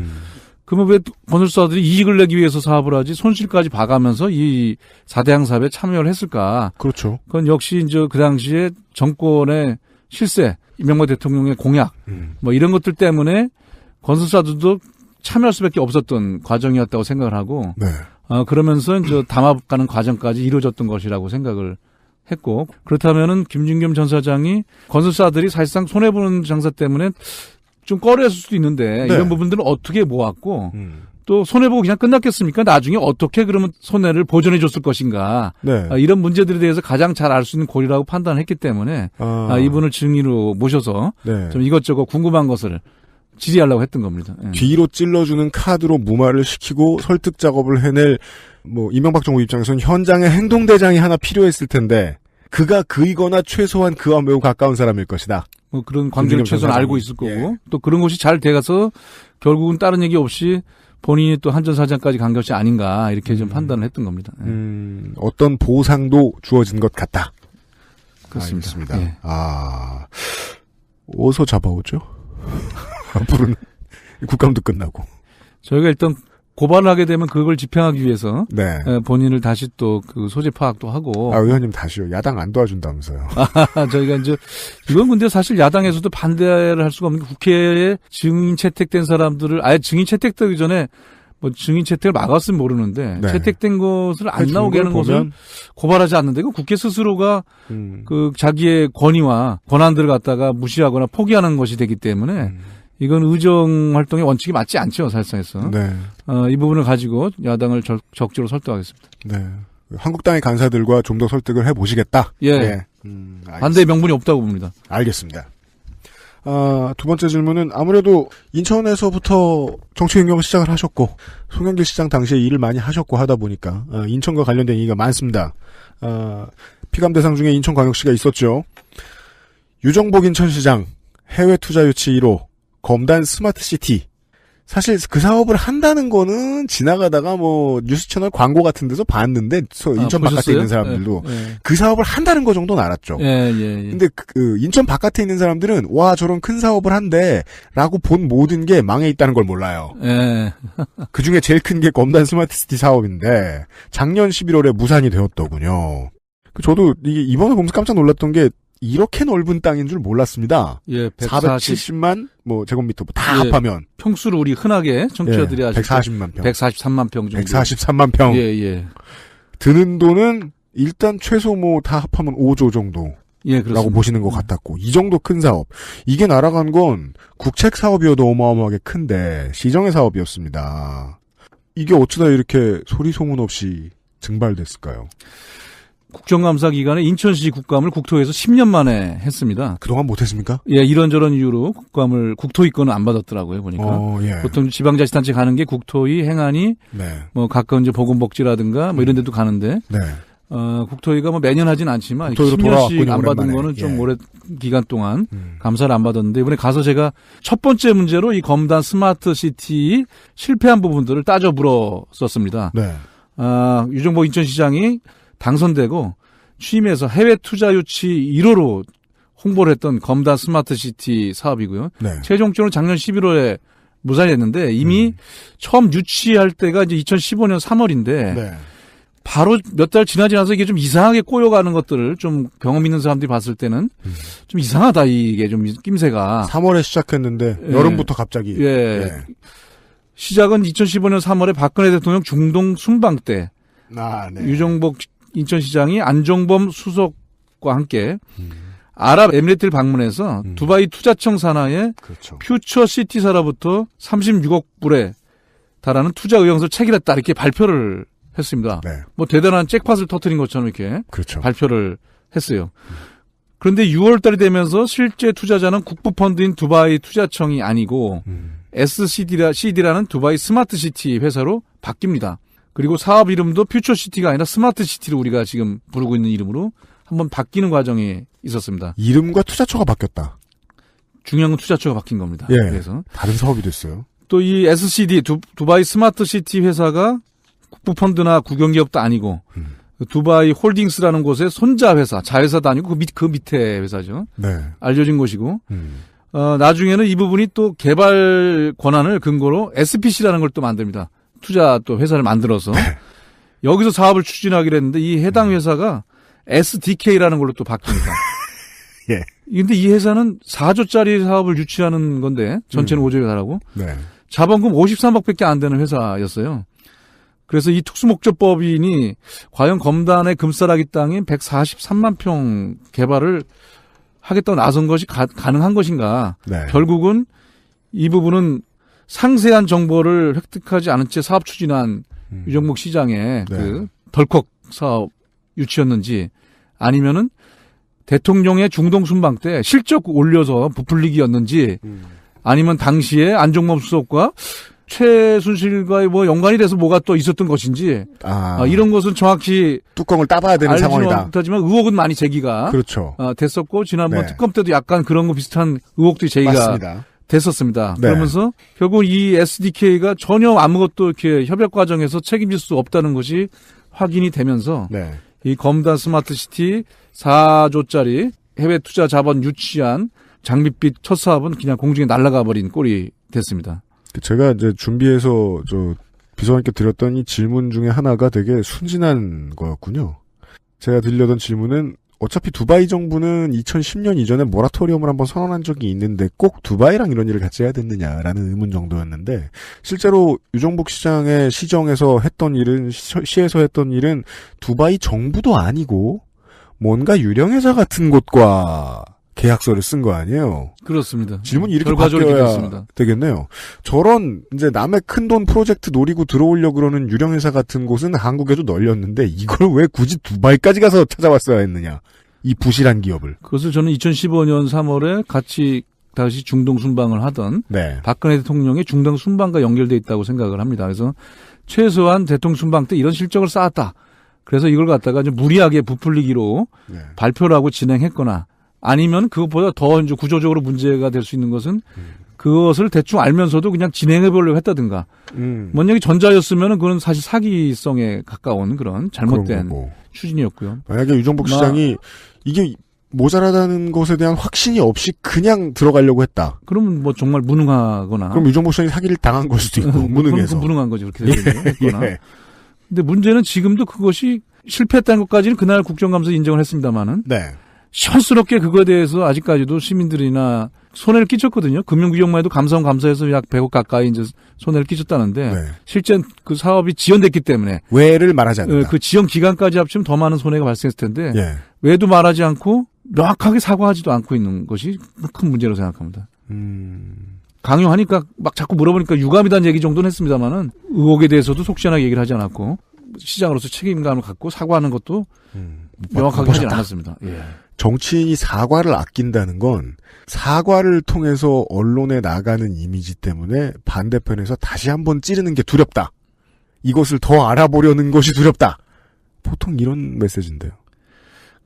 그러면 왜 건설사들이 이익을 내기 위해서 사업을 하지 손실까지 봐가면서 이 4대강 사업에 참여를 했을까? 그렇죠. 그건 역시 이제 그 당시에 정권의 실세, 이명박 대통령의 공약, 이런 것들 때문에 건설사들도 참여할 수밖에 없었던 과정이었다고 생각을 하고, 네. 그러면서 이제 담합가는 과정까지 이루어졌던 것이라고 생각을 했고, 그렇다면은 김준겸 전 사장이 건설사들이 사실상 손해보는 장사 때문에 좀 꺼려했을 수도 있는데, 네. 이런 부분들은 어떻게 모았고, 또 손해보고 그냥 끝났겠습니까? 나중에 어떻게 그러면 손해를 보전해 줬을 것인가. 네. 이런 문제들에 대해서 가장 잘 알 수 있는 고리라고 판단했기 때문에 이분을 증인으로 모셔서 네. 좀 이것저것 궁금한 것을 질의하려고 했던 겁니다. 예. 뒤로 찔러주는 카드로 무마를 시키고 설득 작업을 해낼 이명박 정부 입장에서는 현장에 행동대장이 하나 필요했을 텐데 그가 그이거나 최소한 그와 매우 가까운 사람일 것이다. 그런 관계를 최소한 알고 있을 거고 예. 또 그런 것이 잘 돼가서 결국은 다른 얘기 없이 본인이 또 한전 사장까지 간 것이 아닌가 이렇게 좀 판단을 했던 겁니다. 예. 어떤 보상도 주어진 것 같다. 그렇습니다. 알겠습니다. 예. 어디서 잡아오죠? 앞으로는 국감도 끝나고. 저희가 일단 고발을 하게 되면 그걸 집행하기 위해서 네. 본인을 다시 또 그 소재 파악도 하고. 아, 의원님 다시요. 야당 안 도와준다면서요. 저희가 이제 이건 근데 사실 야당에서도 반대를 할 수가 없는 게 국회에 증인 채택된 사람들을 아예 증인 채택되기 전에 뭐 증인 채택을 막았으면 모르는데 네. 채택된 것을 안 해준 나오게 하는 걸 것을 보면, 고발하지 않는데 그 국회 스스로가 음, 그 자기의 권위와 권한들을 갖다가 무시하거나 포기하는 것이 되기 때문에 이건 의정 활동의 원칙이 맞지 않죠, 사실상에서. 네. 이 부분을 가지고 야당을 적극적으로 설득하겠습니다. 네. 한국당의 간사들과 좀 더 설득을 해보시겠다. 예. 알겠습니다. 반대의 명분이 없다고 봅니다. 알겠습니다. 두 번째 질문은 아무래도 인천에서부터 정치 경력을 시작을 하셨고 송영길 시장 당시에 일을 많이 하셨고 하다 보니까 인천과 관련된 얘기가 많습니다. 피감 대상 중에 인천광역시가 있었죠. 유정복 인천시장 해외 투자 유치 1호 검단 스마트시티. 사실 그 사업을 한다는 거는 지나가다가 뭐 뉴스 채널 광고 같은 데서 봤는데 인천 바깥에 보셨어요? 있는 사람들도 예. 그 사업을 한다는 거 정도는 알았죠. 예. 근데 그 인천 바깥에 있는 사람들은 와 저런 큰 사업을 한대라고 본 모든 게 망해 있다는 걸 몰라요. 예. 그 중에 제일 큰 게 검단 스마트시티 사업인데 작년 11월에 무산이 되었더군요. 저도 이번에 보면서 깜짝 놀랐던 게 이렇게 넓은 땅인 줄 몰랐습니다. 예, 470만 제곱미터 다 예. 합하면 평수를 우리 흔하게 청취자들이 아실 140만 평. 143만 평 정도. 143만 평. 예. 드는 돈은 일단 최소 다 합하면 5조 정도. 예, 그렇습니다. 라고 보시는 것 같았고 이 정도 큰 사업 이게 날아간 건 국책 사업이어도 어마어마하게 큰데 시정의 사업이었습니다. 이게 어쩌다 이렇게 소리 소문 없이 증발됐을까요? 국정감사 기간에 인천시 국감을 국토에서 10년 만에 했습니다. 그동안 못했습니까? 예, 이런저런 이유로 국토이권은 안 받았더라고요, 보니까. 예. 보통 지방자치단체 가는 게 국토위, 행안위, 네. 뭐 가까운 이제 보건복지라든가 뭐 이런 데도 가는데, 네. 국토위가 뭐 매년 하진 않지만 국토위로 10년씩 돌아왔군요, 안 받은 오랜만에. 거는 좀 예. 오래 기간 동안 감사를 안 받았는데 이번에 가서 제가 첫 번째 문제로 이 검단 스마트 시티 실패한 부분들을 따져 물었었습니다. 네. 유정복 인천시장이 당선되고 취임해서 해외 투자 유치 1호로 홍보를 했던 검단 스마트 시티 사업이고요. 네. 최종적으로 작년 11월에 무산이 됐는데 이미 처음 유치할 때가 이제 2015년 3월인데 네. 바로 몇 달 지나지 나서 이게 좀 이상하게 꼬여가는 것들을 좀 경험 있는 사람들이 봤을 때는 좀 이상하다 이게 좀 낌새가. 3월에 시작했는데 예. 여름부터 갑자기. 예. 시작은 2015년 3월에 박근혜 대통령 중동 순방 때 네. 유정복 인천시장이 안종범 수석과 함께 아랍에미리트를 방문해서 두바이 투자청 산하의 그렇죠. 퓨처시티 사로부터 36억 불에 달하는 투자 의향서를 체결했다 이렇게 발표를 했습니다. 네. 뭐 대단한 잭팟을 터뜨린 것처럼 이렇게 그렇죠. 발표를 했어요. 그런데 6월 달이 되면서 실제 투자자는 국부펀드인 두바이 투자청이 아니고 SCD라는 두바이 스마트시티 회사로 바뀝니다. 그리고 사업 이름도 퓨처시티가 아니라 스마트시티로 우리가 지금 부르고 있는 이름으로 한번 바뀌는 과정이 있었습니다. 이름과 투자처가 바뀌었다. 중요한 건 투자처가 바뀐 겁니다. 예. 그래서 다른 사업이 됐어요. 또 이 SCD 두바이 스마트시티 회사가 국부펀드나 국영기업도 아니고 두바이 홀딩스라는 곳의 손자 회사, 자회사도 아니고 그 밑에 회사죠. 네. 알려진 곳이고 나중에는 이 부분이 또 개발 권한을 근거로 SPC라는 걸 또 만듭니다. 투자 또 회사를 만들어서 여기서 사업을 추진하기로 했는데 이 해당 회사가 SDK라는 걸로 또 바뀝니다. 예. 근데 이 회사는 4조짜리 사업을 유치하는 건데 전체는 5조 회사라고 네. 자본금 53억밖에 안 되는 회사였어요. 그래서 이 특수목적법인이 과연 검단의 금싸라기 땅인 143만 평 개발을 하겠다고 나선 것이 가능한 것인가. 네. 결국은 이 부분은 상세한 정보를 획득하지 않은 채 사업 추진한 유정복 시장의 그 덜컥 사업 유치였는지 아니면은 대통령의 중동 순방 때 실적 올려서 부풀리기였는지 아니면 당시에 안종범 수석과 최순실과의 뭐 연관이 돼서 뭐가 또 있었던 것인지 이런 것은 정확히 뚜껑을 따봐야 되는 알지는 상황이다. 못하지만 의혹은 많이 제기가 그렇죠. 됐었고 지난번 네. 특검 때도 약간 그런 거 비슷한 의혹들이 제기가 맞습니다. 됐었습니다. 네. 그러면서 결국 이 SDK가 전혀 아무것도 이렇게 협약 과정에서 책임질 수 없다는 것이 확인이 되면서 네. 이 검단 스마트시티 4조짜리 해외 투자 자본 유치한 장밋빛 첫 사업은 그냥 공중에 날아가 버린 꼴이 됐습니다. 제가 이제 준비해서 비서관께 드렸던 이 질문 중에 하나가 되게 순진한 거였군요. 제가 드리려던 질문은 어차피 두바이 정부는 2010년 이전에 모라토리엄을 한번 선언한 적이 있는데 꼭 두바이랑 이런 일을 같이 해야 됐느냐라는 의문 정도였는데 실제로 유정복 시장의 시정에서 했던 일은 시에서 했던 일은 두바이 정부도 아니고 뭔가 유령회사 같은 곳과 계약서를 쓴 거 아니에요. 그렇습니다. 질문이 이렇게 결과적으로 바뀌어야 됐습니다. 되겠네요. 저런 이제 남의 큰돈 프로젝트 노리고 들어오려고 그러는 유령회사 같은 곳은 한국에도 널렸는데 이걸 왜 굳이 두바이까지 가서 찾아왔어야 했느냐. 이 부실한 기업을. 그것을 저는 2015년 3월에 같이 다시 중동 순방을 하던 네. 박근혜 대통령의 중동 순방과 연결돼 있다고 생각을 합니다. 그래서 최소한 대통령 순방 때 이런 실적을 쌓았다. 그래서 이걸 갖다가 좀 무리하게 부풀리기로 네. 발표를 하고 진행했거나 아니면 그것보다 더 이제 구조적으로 문제가 될 수 있는 것은 그것을 대충 알면서도 그냥 진행해 보려고 했다든가. 만약에 전자였으면 그건 사실 사기성에 가까운 그런 잘못된 추진이었고요. 만약에 유정복 시장이 이게 모자라다는 것에 대한 확신이 없이 그냥 들어가려고 했다. 그러면 뭐 정말 무능하거나. 그럼 유정복 시장이 사기를 당한 걸 수도 있고 무능해서. 무능한 거죠. 그렇게 했거나. 예. 근데 문제는 지금도 그것이 실패했다는 것까지는 그날 국정감사 인정을 했습니다마는 네. 시원스럽게 그거에 대해서 아직까지도 시민들이나 손해를 끼쳤거든요. 금융규정만 해도 감사원 감사에서 약 100억 가까이 이제 손해를 끼쳤다는데 네. 실제 그 사업이 지연됐기 때문에 왜를 말하지 않는다. 그 지연 기간까지 합치면 더 많은 손해가 발생했을 텐데 예. 왜도 말하지 않고 명확하게 사과하지도 않고 있는 것이 큰 문제라고 생각합니다. 강요하니까 막 자꾸 물어보니까 유감이다는 얘기 정도는 했습니다마는 의혹에 대해서도 속 시원하게 얘기를 하지 않았고 시장으로서 책임감을 갖고 사과하는 것도 명확하게 하지 않았습니다. 예. 정치인이 사과를 아낀다는 건 사과를 통해서 언론에 나가는 이미지 때문에 반대편에서 다시 한번 찌르는 게 두렵다. 이것을 더 알아보려는 것이 두렵다. 보통 이런 메시지인데요.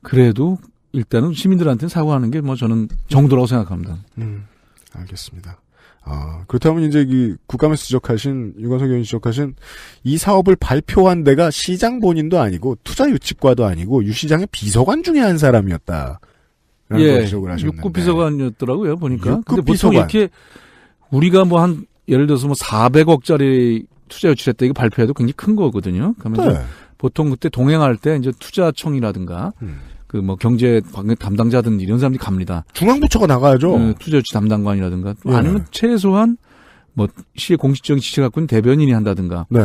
그래도 일단은 시민들한테는 사과하는 게 뭐 저는 정도라고 생각합니다. 알겠습니다. 그렇다면 이제 국감에서 지적하신, 유관석 의원이 지적하신 이 사업을 발표한 데가 시장 본인도 아니고 투자유치과도 아니고 유 시장의 비서관 중에 한 사람이었다. 예, 지적을 하셨는데. 6급 비서관이었더라고요, 보니까. 6급 근데 보통 비서관. 이렇게 우리가 뭐 예를 들어서 400억짜리 투자 유치했다 이거 발표해도 굉장히 큰 거거든요. 그러면 네. 보통 그때 동행할 때 이제 투자청이라든가 그 뭐 경제 담당자든 이런 사람들이 갑니다. 중앙부처가 나가야죠. 투자 유치 담당관이라든가 예. 아니면 최소한 뭐 시의 공식적인 지시 갖고 있는 대변인이 한다든가. 네.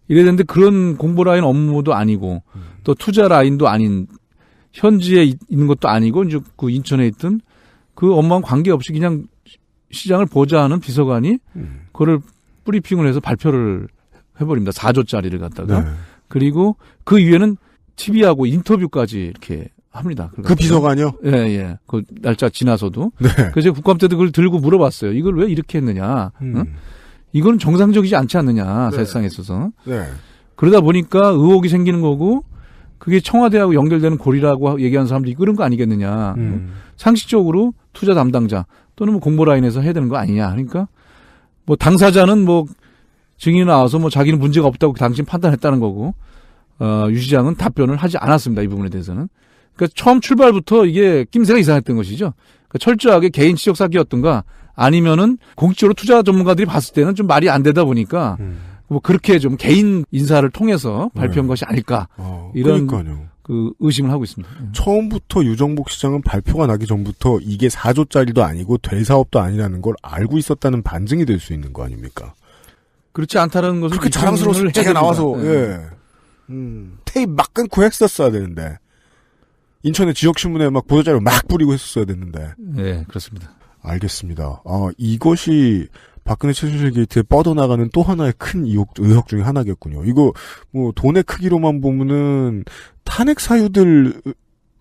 이래야 되는데 그런 공보 라인 업무도 아니고 또 투자 라인도 아닌 현지에 있는 것도 아니고 이제 그 인천에 있던 그 업무와 관계없이 그냥 시장을 보좌하는 비서관이 그거를 브리핑을 해서 발표를 해버립니다. 4조짜리를 갖다가. 네. 그리고 그 위에는 TV하고 인터뷰까지 이렇게 합니다. 그 비서관이요? 예, 예. 그 날짜 지나서도. 네. 그래서 국감 때도 그걸 들고 물어봤어요. 이걸 왜 이렇게 했느냐. 어? 이건 정상적이지 않지 않느냐. 네. 사실상에 있어서. 네. 그러다 보니까 의혹이 생기는 거고 그게 청와대하고 연결되는 고리라고 얘기하는 사람도 이런 거 아니겠느냐. 상식적으로 투자 담당자 또는 뭐 공보 라인에서 해야 되는 거 아니냐. 그러니까 뭐 당사자는 뭐 증인이 나와서 뭐 자기는 문제가 없다고 당신 판단했다는 거고 유 시장은 답변을 하지 않았습니다. 이 부분에 대해서는. 그러니까 처음 출발부터 이게 낌새가 이상했던 것이죠. 그러니까 철저하게 개인 지적 사기였던가 아니면은 공식적으로 투자 전문가들이 봤을 때는 좀 말이 안 되다 보니까 뭐 그렇게 좀 개인 인사를 통해서 발표한 것이 아닐까 이런 그러니까요. 그 의심을 하고 있습니다. 처음부터 유정복 시장은 발표가 나기 전부터 이게 4조짜리도 아니고 될 사업도 아니라는 걸 알고 있었다는 반증이 될 수 있는 거 아닙니까? 그렇지 않다는 것을 그렇게 자랑스러운 제가 나와서 예. 테이프 막 끊고 했었어야 되는데 인천의 지역신문에 막 보도자료 막 뿌리고 했었어야 됐는데. 네, 그렇습니다. 알겠습니다. 이것이 박근혜 최순실 게이트에 뻗어나가는 또 하나의 큰 의혹 중에 하나겠군요. 이거 뭐 돈의 크기로만 보면은 탄핵 사유들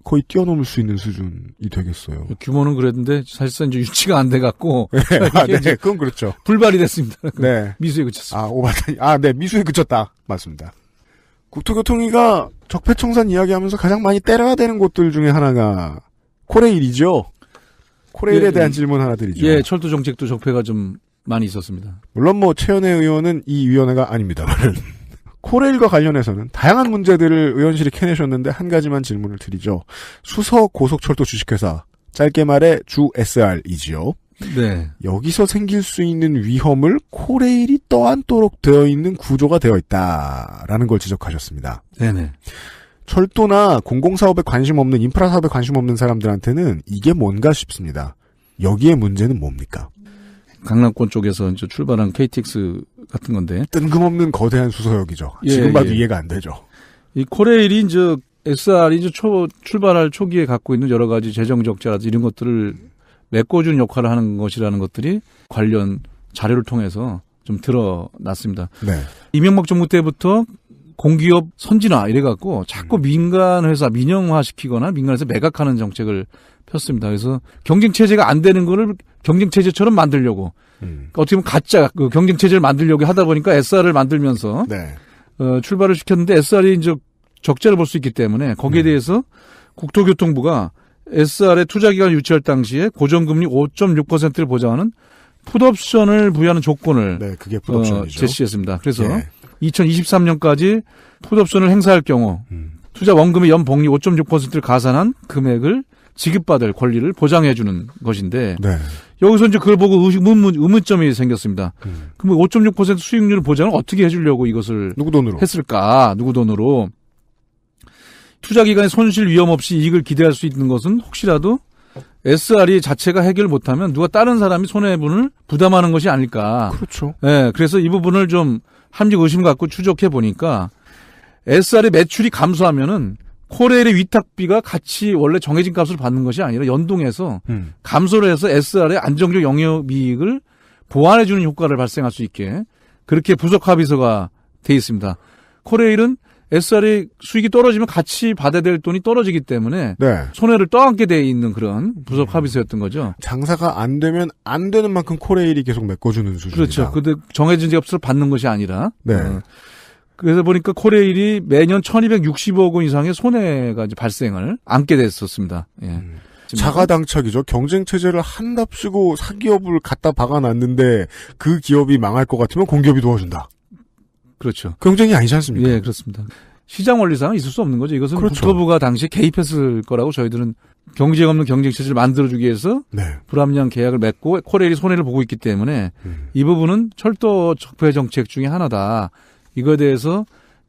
거의 뛰어넘을 수 있는 수준이 되겠어요. 규모는 그랬는데 사실상 이제 유치가 안 돼 갖고 네, 그건 그렇죠. 불발이 됐습니다. 네, 미수에 그쳤습니다. 오바다니. 네, 미수에 그쳤다. 맞습니다. 국토교통위가 적폐청산 이야기하면서 가장 많이 때려야 되는 곳들 중에 하나가 코레일이죠. 코레일에 대한 질문 하나 드리죠. 예, 철도 정책도 적폐가 좀 많이 있었습니다. 물론 뭐 최연애 의원은 이 위원회가 아닙니다만은 코레일과 관련해서는 다양한 문제들을 의원실이 캐내셨는데 한 가지만 질문을 드리죠. 수서 고속철도 주식회사 짧게 말해 주 SR이지요. 네. 여기서 생길 수 있는 위험을 코레일이 떠안도록 되어 있는 구조가 되어 있다라는 걸 지적하셨습니다. 네네. 철도나 공공사업에 관심 없는 인프라 사업에 관심 없는 사람들한테는 이게 뭔가 싶습니다. 여기에 문제는 뭡니까? 강남권 쪽에서 이제 출발한 KTX 같은 건데. 뜬금없는 거대한 수소역이죠. 예, 지금 봐도 예. 이해가 안 되죠. 이 코레일이 이제 SR이 이제 출발할 초기에 갖고 있는 여러 가지 재정 적자라든지 이런 것들을 메꿔주는 역할을 하는 것이라는 것들이 관련 자료를 통해서 좀 드러났습니다. 네. 이명박 정부 때부터 공기업 선진화 이래갖고 자꾸 민간 회사 민영화시키거나 민간에서 매각하는 정책을 폈습니다. 그래서 경쟁 체제가 안 되는 거를 경쟁 체제처럼 만들려고 어떻게 보면 가짜 그 경쟁 체제를 만들려고 하다 보니까 SR을 만들면서 네. 출발을 시켰는데 SR이 이제 적자를 볼 수 있기 때문에 거기에 대해서 국토교통부가 SR의 투자 기간 유치할 당시에 고정금리 5.6%를 보장하는 풋옵션을 부여하는 조건을 네, 그게 풋옵션이죠. 제시했습니다. 그래서 예. 2023년까지 풋옵션을 행사할 경우 투자 원금의 연복리 5.6%를 가산한 금액을 지급받을 권리를 보장해주는 것인데 네. 여기서 이제 그걸 보고 의문점이 생겼습니다. 그럼 5.6% 수익률 보장을 어떻게 해주려고 이것을 누구 돈으로? 했을까? 누구 돈으로? 투자 기간에 손실 위험 없이 이익을 기대할 수 있는 것은 혹시라도 SR이 자체가 해결 못하면 누가 다른 사람이 손해분을 부담하는 것이 아닐까. 그렇죠. 네, 그래서 이 부분을 좀 함정 의심 갖고 추적해 보니까 SR의 매출이 감소하면은 코레일의 위탁비가 같이 원래 정해진 값을 받는 것이 아니라 연동해서 감소를 해서 SR의 안정적 영업이익을 보완해주는 효과를 발생할 수 있게 그렇게 부속 합의서가 돼 있습니다. 코레일은 SR의 수익이 떨어지면 같이 받아야 될 돈이 떨어지기 때문에 네. 손해를 떠안게 돼 있는 그런 부속 합의서였던 거죠. 장사가 안 되면 안 되는 만큼 코레일이 계속 메꿔주는 수준이다. 그렇죠. 근데 정해진 값을 받는 것이 아니라. 네. 그래서 보니까 코레일이 매년 1260억 원 이상의 손해가 이제 발생을 안게 됐었습니다. 예. 자가당착이죠. 경쟁체제를 한답시고 사기업을 갖다 박아놨는데 그 기업이 망할 것 같으면 공기업이 도와준다. 그렇죠. 경쟁이 아니지 않습니까? 예, 그렇습니다. 시장 원리상은 있을 수 없는 거죠. 이것은 그렇죠. 국토부가 당시에 개입했을 거라고 저희들은 경쟁 없는 경쟁체제를 만들어주기 위해서 네. 불합리한 계약을 맺고 코레일이 손해를 보고 있기 때문에 이 부분은 철도 적폐 정책 중에 하나다. 이거에 대해서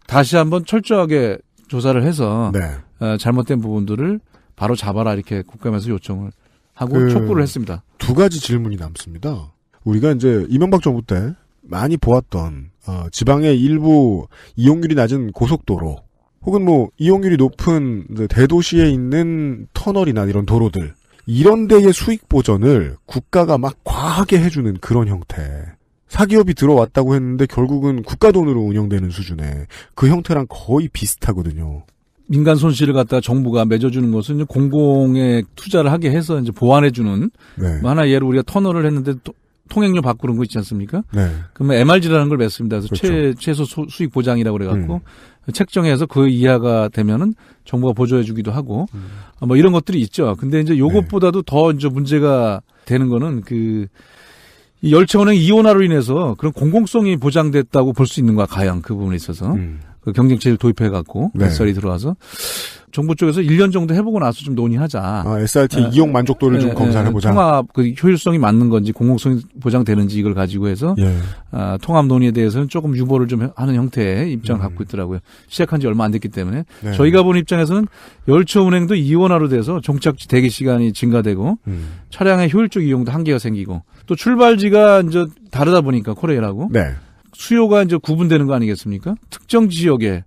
다시 한번 철저하게 조사를 해서 네. 잘못된 부분들을 바로 잡아라 이렇게 국감에서 요청을 하고 촉구를 했습니다. 두 가지 질문이 남습니다. 우리가 이제 이명박 정부 때 많이 보았던 지방의 일부 이용률이 낮은 고속도로 혹은 뭐 이용률이 높은 대도시에 있는 터널이나 이런 도로들 이런 데의 수익 보전을 국가가 막 과하게 해주는 그런 형태. 사기업이 들어왔다고 했는데 결국은 국가 돈으로 운영되는 수준의 그 형태랑 거의 비슷하거든요. 민간 손실을 갖다 정부가 맺어주는 것은 이제 공공에 투자를 하게 해서 이제 보완해주는 네. 뭐 하나 예를 우리가 터널을 했는데 통행료 바꾸는 거 있지 않습니까? 네. 그러면 MRG라는 걸 맺습니다. 그래서 그렇죠. 최소 수익 보장이라고 그래갖고 책정해서 그 이하가 되면은 정부가 보조해주기도 하고 뭐 이런 것들이 있죠. 근데 이제 요것보다도 더 이제 문제가 되는 거는 이 열차운행 이원화로 인해서 그런 공공성이 보장됐다고 볼 수 있는 거야, 과연 그 부분에 있어서. 그 경쟁체를 도입해갖고, 네. SR이 들어와서. 정부 쪽에서 1년 정도 해보고 나서 좀 논의하자. SRT 이용 만족도를 좀 검사해보자. 통합, 그 효율성이 맞는 건지, 공공성이 보장되는지 이걸 가지고 해서, 통합 논의에 대해서는 조금 유보를 좀 하는 형태의 입장을 갖고 있더라고요. 시작한 지 얼마 안 됐기 때문에. 네. 저희가 보는 입장에서는 열차 운행도 이원화로 돼서 종착지 대기 시간이 증가되고, 차량의 효율적 이용도 한계가 생기고, 또 출발지가 이제 다르다 보니까 코레일하고 네. 수요가 이제 구분되는 거 아니겠습니까? 특정 지역에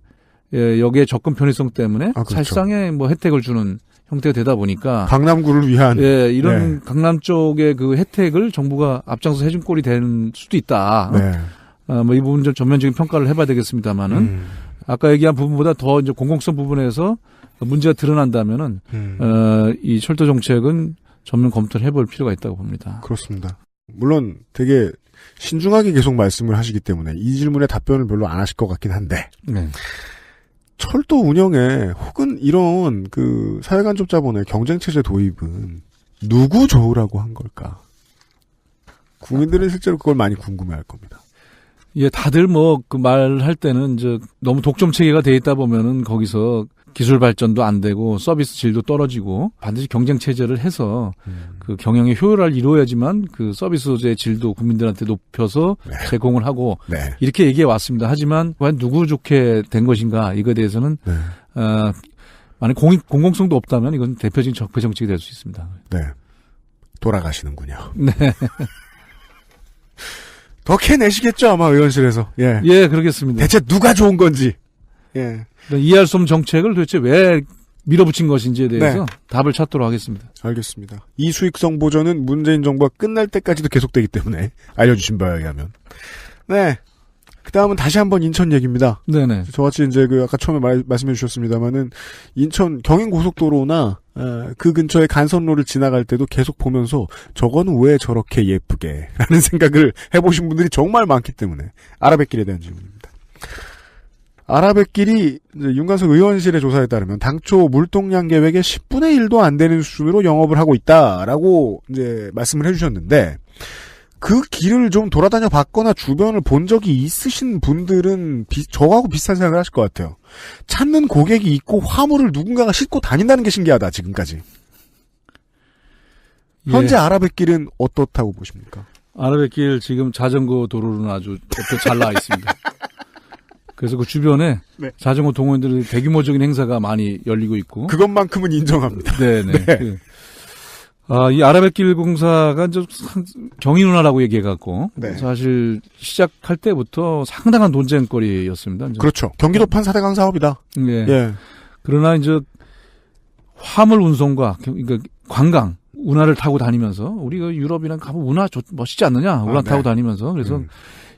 여기에 접근 편의성 때문에 그렇죠. 사실상의 뭐 혜택을 주는 형태가 되다 보니까 강남구를 위한 이런 강남 쪽의 그 혜택을 정부가 앞장서 해준 꼴이 되는 수도 있다. 네. 뭐 이 부분 좀 전면적인 평가를 해봐야 되겠습니다만은 아까 얘기한 부분보다 더 이제 공공성 부분에서 문제가 드러난다면은 이 철도 정책은 전면 검토를 해볼 필요가 있다고 봅니다. 그렇습니다. 물론 되게 신중하게 계속 말씀을 하시기 때문에 이 질문에 답변을 별로 안 하실 것 같긴 한데 네. 철도 운영에 혹은 이런 그 사회간접자본의 경쟁체제 도입은 누구 좋으라고 한 걸까? 국민들은 실제로 그걸 많이 궁금해할 겁니다. 예, 다들 뭐 그 말할 때는 이제 너무 독점 체계가 돼 있다 보면은 거기서 기술 발전도 안 되고 서비스 질도 떨어지고 반드시 경쟁 체제를 해서 그 경영의 효율화를 이루어야지만 그 서비스의 질도 국민들한테 높여서 네. 제공을 하고 네. 이렇게 얘기해 왔습니다. 하지만 과연 누구 좋게 된 것인가 이거에 대해서는 네. 만약 공공성도 없다면 이건 대표적인 적폐 정책이 될 수 있습니다. 네. 돌아가시는군요. 네, 더 캐내시겠죠, 아마 의원실에서. 예. 예, 그러겠습니다. 대체 누가 좋은 건지. 예. 이해할 수 없는 정책을 도대체 왜 밀어붙인 것인지에 대해서 네. 답을 찾도록 하겠습니다. 알겠습니다. 이 수익성 보전은 문재인 정부가 끝날 때까지도 계속되기 때문에 알려주신 바에 의하면. 네. 그 다음은 다시 한번 인천 얘기입니다. 네네. 저같이 이제 그 아까 처음에 말씀해 주셨습니다만은 인천 경인고속도로나 그 근처의 간선로를 지나갈 때도 계속 보면서 저거는 왜 저렇게 예쁘게 라는 생각을 해보신 분들이 정말 많기 때문에 아라뱃길에 대한 질문입니다. 아라뱃길이 윤관석 의원실의 조사에 따르면 당초 물동량 계획의 10분의 1도 안 되는 수준으로 영업을 하고 있다라고 이제 말씀을 해주셨는데 그 길을 좀 돌아다녀 봤거나 주변을 본 적이 있으신 분들은 저하고 비슷한 생각을 하실 것 같아요. 찾는 고객이 있고 화물을 누군가가 싣고 다닌다는 게 신기하다 지금까지. 현재 예. 아라뱃길은 어떻다고 보십니까? 아라뱃길 지금 자전거 도로는 아주 잘 나와 있습니다. 그래서 그 주변에 네. 자전거 동호인들의 대규모적인 행사가 많이 열리고 있고. 그것만큼은 인정합니다. 네네. 네. 이 아라뱃길 공사가 이제 경인운하라고 얘기해갖고 네. 사실 시작할 때부터 상당한 논쟁거리였습니다. 이제. 그렇죠. 경기도판 4대강 사업이다. 예. 예. 그러나 이제 화물 운송과 그러니까 관광 운하를 타고 다니면서 우리가 유럽이랑 가면 운하 멋있지 않느냐? 운하 타고 네. 다니면서 그래서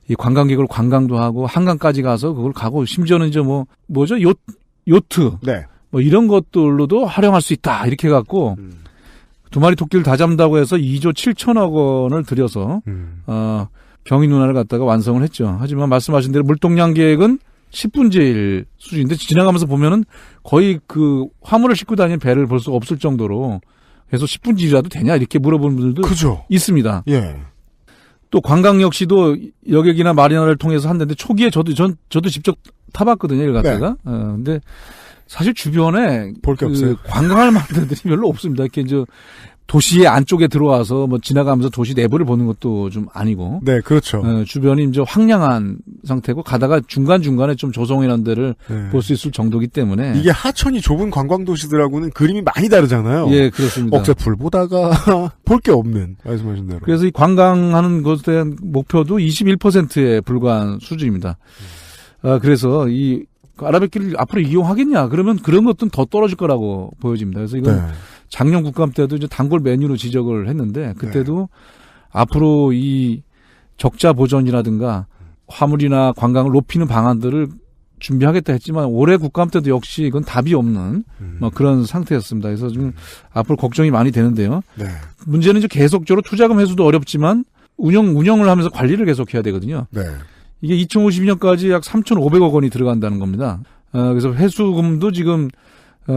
이 관광객을 관광도 하고 한강까지 가서 그걸 가고 심지어는 이제 뭐죠? 요트 네. 뭐 이런 것들로도 활용할 수 있다 이렇게 해갖고 두 마리 토끼를 다 잡는다고 해서 2조 7천억 원을 들여서 경인 운하를 갖다가 완성을 했죠. 하지만 말씀하신 대로 물동량 계획은 10분의 1 수준인데 지나가면서 보면은 거의 그 화물을 싣고 다니는 배를 볼 수가 없을 정도로 그래서 10분의 1이라도 되냐 이렇게 물어보는 분들도 그죠. 있습니다. 예. 또 관광 역시도 여객이나 마리나를 통해서 한다는데 초기에 저도 직접 타봤거든요. 이걸 갖다가. 근데 사실 주변에 볼 게 없어요. 관광할 만한 데들이 별로 없습니다. 이렇게 이제 도시의 안쪽에 들어와서 뭐 지나가면서 도시 내부를 보는 것도 좀 아니고. 네, 그렇죠. 주변이 이제 황량한 상태고 가다가 중간중간에 좀 조성이라는 데를 네. 볼 수 있을 정도이기 때문에. 이게 하천이 좁은 관광도시들하고는 그림이 많이 다르잖아요. 예, 그렇습니다. 억새 불 보다가 볼 게 없는 말씀하신 대로. 그래서 이 관광하는 것에 대한 목표도 21%에 불과한 수준입니다. 그래서 이 아라뱃길을 앞으로 이용하겠냐? 그러면 그런 것들은 더 떨어질 거라고 보여집니다. 그래서 이건 네. 작년 국감 때도 이제 단골 메뉴로 지적을 했는데 그때도 앞으로 이 적자 보전이라든가 화물이나 관광을 높이는 방안들을 준비하겠다 했지만 올해 국감 때도 역시 이건 답이 없는 뭐 그런 상태였습니다. 그래서 좀 앞으로 걱정이 많이 되는데요. 네. 문제는 이제 계속적으로 투자금 회수도 어렵지만 운영을 하면서 관리를 계속해야 되거든요. 네. 이게 2050년까지 약 3,500억 원이 들어간다는 겁니다. 그래서 회수금도 지금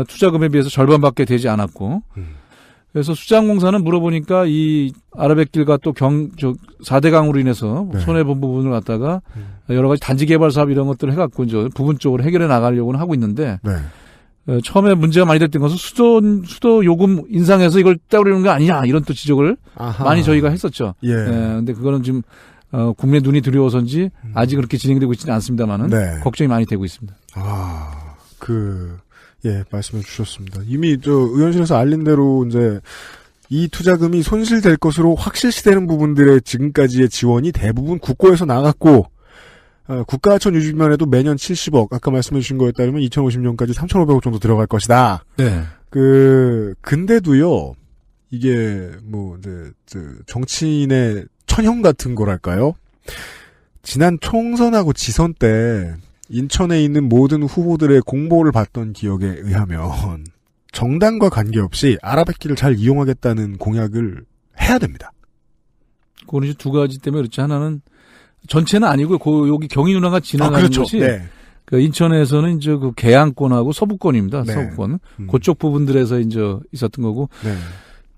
투자금에 비해서 절반밖에 되지 않았고, 그래서 수자공사는 물어보니까 이 아라뱃길과 또 4대강으로 인해서 네. 손해본 부분을 갖다가 여러 가지 단지 개발 사업 이런 것들을 해갖고 이제 부분적으로 해결해 나가려고는 하고 있는데, 네. 처음에 문제가 많이 됐던 것은 수도 요금 인상해서 이걸 떼우려는 거 아니냐 이런 또 지적을 아하. 많이 저희가 했었죠. 예. 근데 그거는 지금 국민의 눈이 두려워서인지 아직 그렇게 진행되고 있지는 않습니다만은 네. 걱정이 많이 되고 있습니다. 예, 말씀해 주셨습니다. 이미 의원실에서 알린 대로 이제 이 투자금이 손실될 것으로 확실시되는 부분들의 지금까지의 지원이 대부분 국고에서 나갔고, 국가하천 유지비만 해도 매년 70억, 아까 말씀해 주신 거에 따르면 2050년까지 3,500억 정도 들어갈 것이다. 네. 근데도요, 이게, 정치인의 천형 같은 거랄까요? 지난 총선하고 지선 때, 인천에 있는 모든 후보들의 공보를 봤던 기억에 의하면, 정당과 관계없이 아라뱃길을 잘 이용하겠다는 공약을 해야 됩니다. 그거는 이제 두 가지 때문에 그렇지. 하나는 전체는 아니고 여기 경인 운하가 지나가는 그렇죠. 것이 네. 그 인천에서는 이제 그 계양권하고 서부권입니다. 네. 서부권. 그쪽 부분들에서 이제 있었던 거고. 네.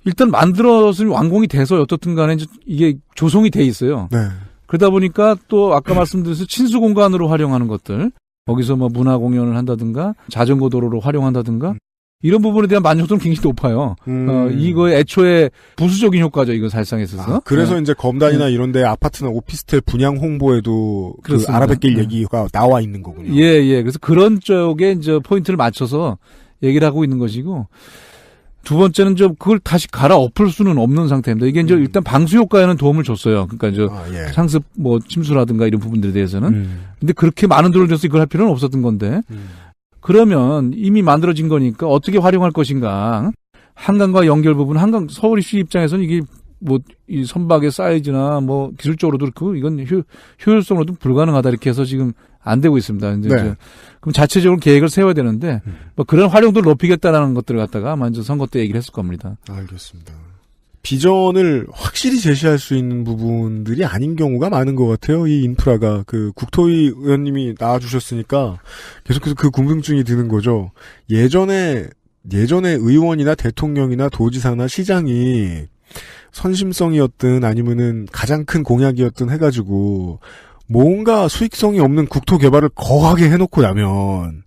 일단 만들어서 완공이 돼서 어떻든 간에 이제 이게 조성이 돼 있어요. 네. 그러다 보니까 또 아까 말씀드렸듯이 친수 공간으로 활용하는 것들. 거기서 뭐 문화 공연을 한다든가 자전거 도로로 활용한다든가 이런 부분에 대한 만족도는 굉장히 높아요. 이거 애초에 부수적인 효과죠. 이거 살상에 있어서. 그래서 네. 이제 검단이나 이런데 아파트나 오피스텔 분양 홍보에도 그 그렇습니다. 아라뱃길 네. 얘기가 나와 있는 거군요. 예. 그래서 그런 쪽에 이제 포인트를 맞춰서 얘기를 하고 있는 것이고 두 번째는 좀 그걸 다시 갈아엎을 수는 없는 상태입니다. 이게 이제 일단 방수 효과에는 도움을 줬어요. 그러니까 이제 예. 상습 뭐 침수라든가 이런 부분들에 대해서는. 근데 그렇게 많은 돈을 줘서 이걸 할 필요는 없었던 건데. 그러면 이미 만들어진 거니까 어떻게 활용할 것인가. 한강과 연결 부분, 한강 서울시 입장에서는 이게 뭐 이 선박의 사이즈나 뭐 기술적으로도 그렇고 이건 효율성으로도 불가능하다 이렇게 해서 지금 안 되고 있습니다. 이제 네. 그럼 자체적으로 계획을 세워야 되는데 뭐 그런 활용도를 높이겠다라는 것들을 갖다가 먼저 선거 때 얘기를 했을 겁니다. 알겠습니다. 비전을 확실히 제시할 수 있는 부분들이 아닌 경우가 많은 것 같아요. 이 인프라가 그 국토위 의원님이 나와주셨으니까 계속해서 그 궁금증이 드는 거죠. 예전에 의원이나 대통령이나 도지사나 시장이 선심성이었든 아니면은 가장 큰 공약이었든 해가지고 뭔가 수익성이 없는 국토 개발을 거하게 해놓고 나면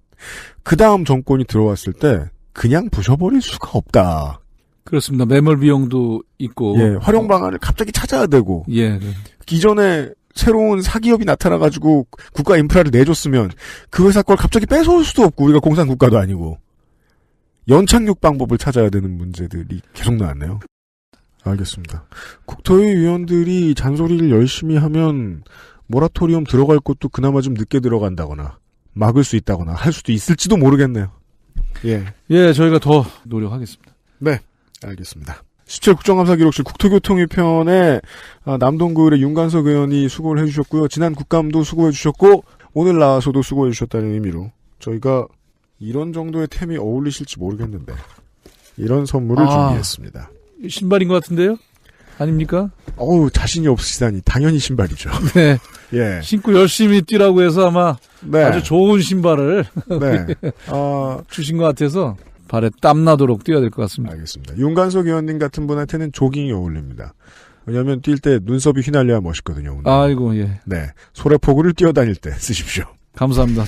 그 다음 정권이 들어왔을 때 그냥 부셔버릴 수가 없다. 그렇습니다. 매몰 비용도 있고. 예, 활용 방안을 갑자기 찾아야 되고. 예. 기존에 새로운 사기업이 나타나가지고 국가 인프라를 내줬으면 그 회사 걸 갑자기 뺏어올 수도 없고 우리가 공산 국가도 아니고 연착륙 방법을 찾아야 되는 문제들이 계속 나왔네요. 알겠습니다. 국토위 위원들이 잔소리를 열심히 하면 모라토리엄 들어갈 것도 그나마 좀 늦게 들어간다거나 막을 수 있다거나 할 수도 있을지도 모르겠네요. 예, 저희가 더 노력하겠습니다. 네, 알겠습니다. 17 국정감사 기록실 국토교통위 편에 남동구의 윤관석 의원이 수고를 해주셨고요. 지난 국감도 수고해주셨고 오늘 나와서도 수고해주셨다는 의미로 저희가 이런 정도의 템이 어울리실지 모르겠는데 이런 선물을 준비했습니다. 신발인 것 같은데요? 아닙니까? 자신이 없으시다니 당연히 신발이죠. 네. 예. 신고 열심히 뛰라고 해서 아마 네. 아주 좋은 신발을 네. 주신 것 같아서 발에 땀나도록 뛰어야 될 것 같습니다. 알겠습니다. 윤관석 의원님 같은 분한테는 조깅이 어울립니다. 왜냐하면 뛸 때 눈썹이 휘날려야 멋있거든요. 오늘. 아이고, 예. 네. 소래포구를 뛰어다닐 때 쓰십시오. 감사합니다.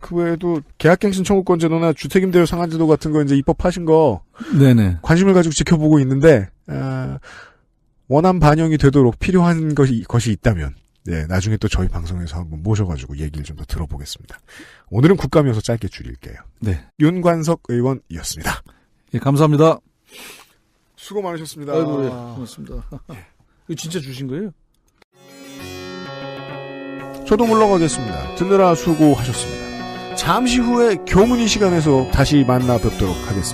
그 외에도 계약갱신 청구권 제도나 주택임대료 상한제도 같은 거 이제 입법하신 거 네네. 관심을 가지고 지켜보고 있는데 원안 반영이 되도록 필요한 것이 있다면 나중에 또 저희 방송에서 한번 모셔가지고 얘기를 좀 더 들어보겠습니다. 오늘은 국감이어서 짧게 줄일게요. 네. 윤관석 의원이었습니다. 예, 감사합니다. 수고 많으셨습니다. 아이고, 예, 고맙습니다. 이거 진짜 주신 거예요? 저도 물러가겠습니다. 듣느라 수고하셨습니다. 잠시 후에 교문이 시간에서 다시 만나 뵙도록 하겠습니다.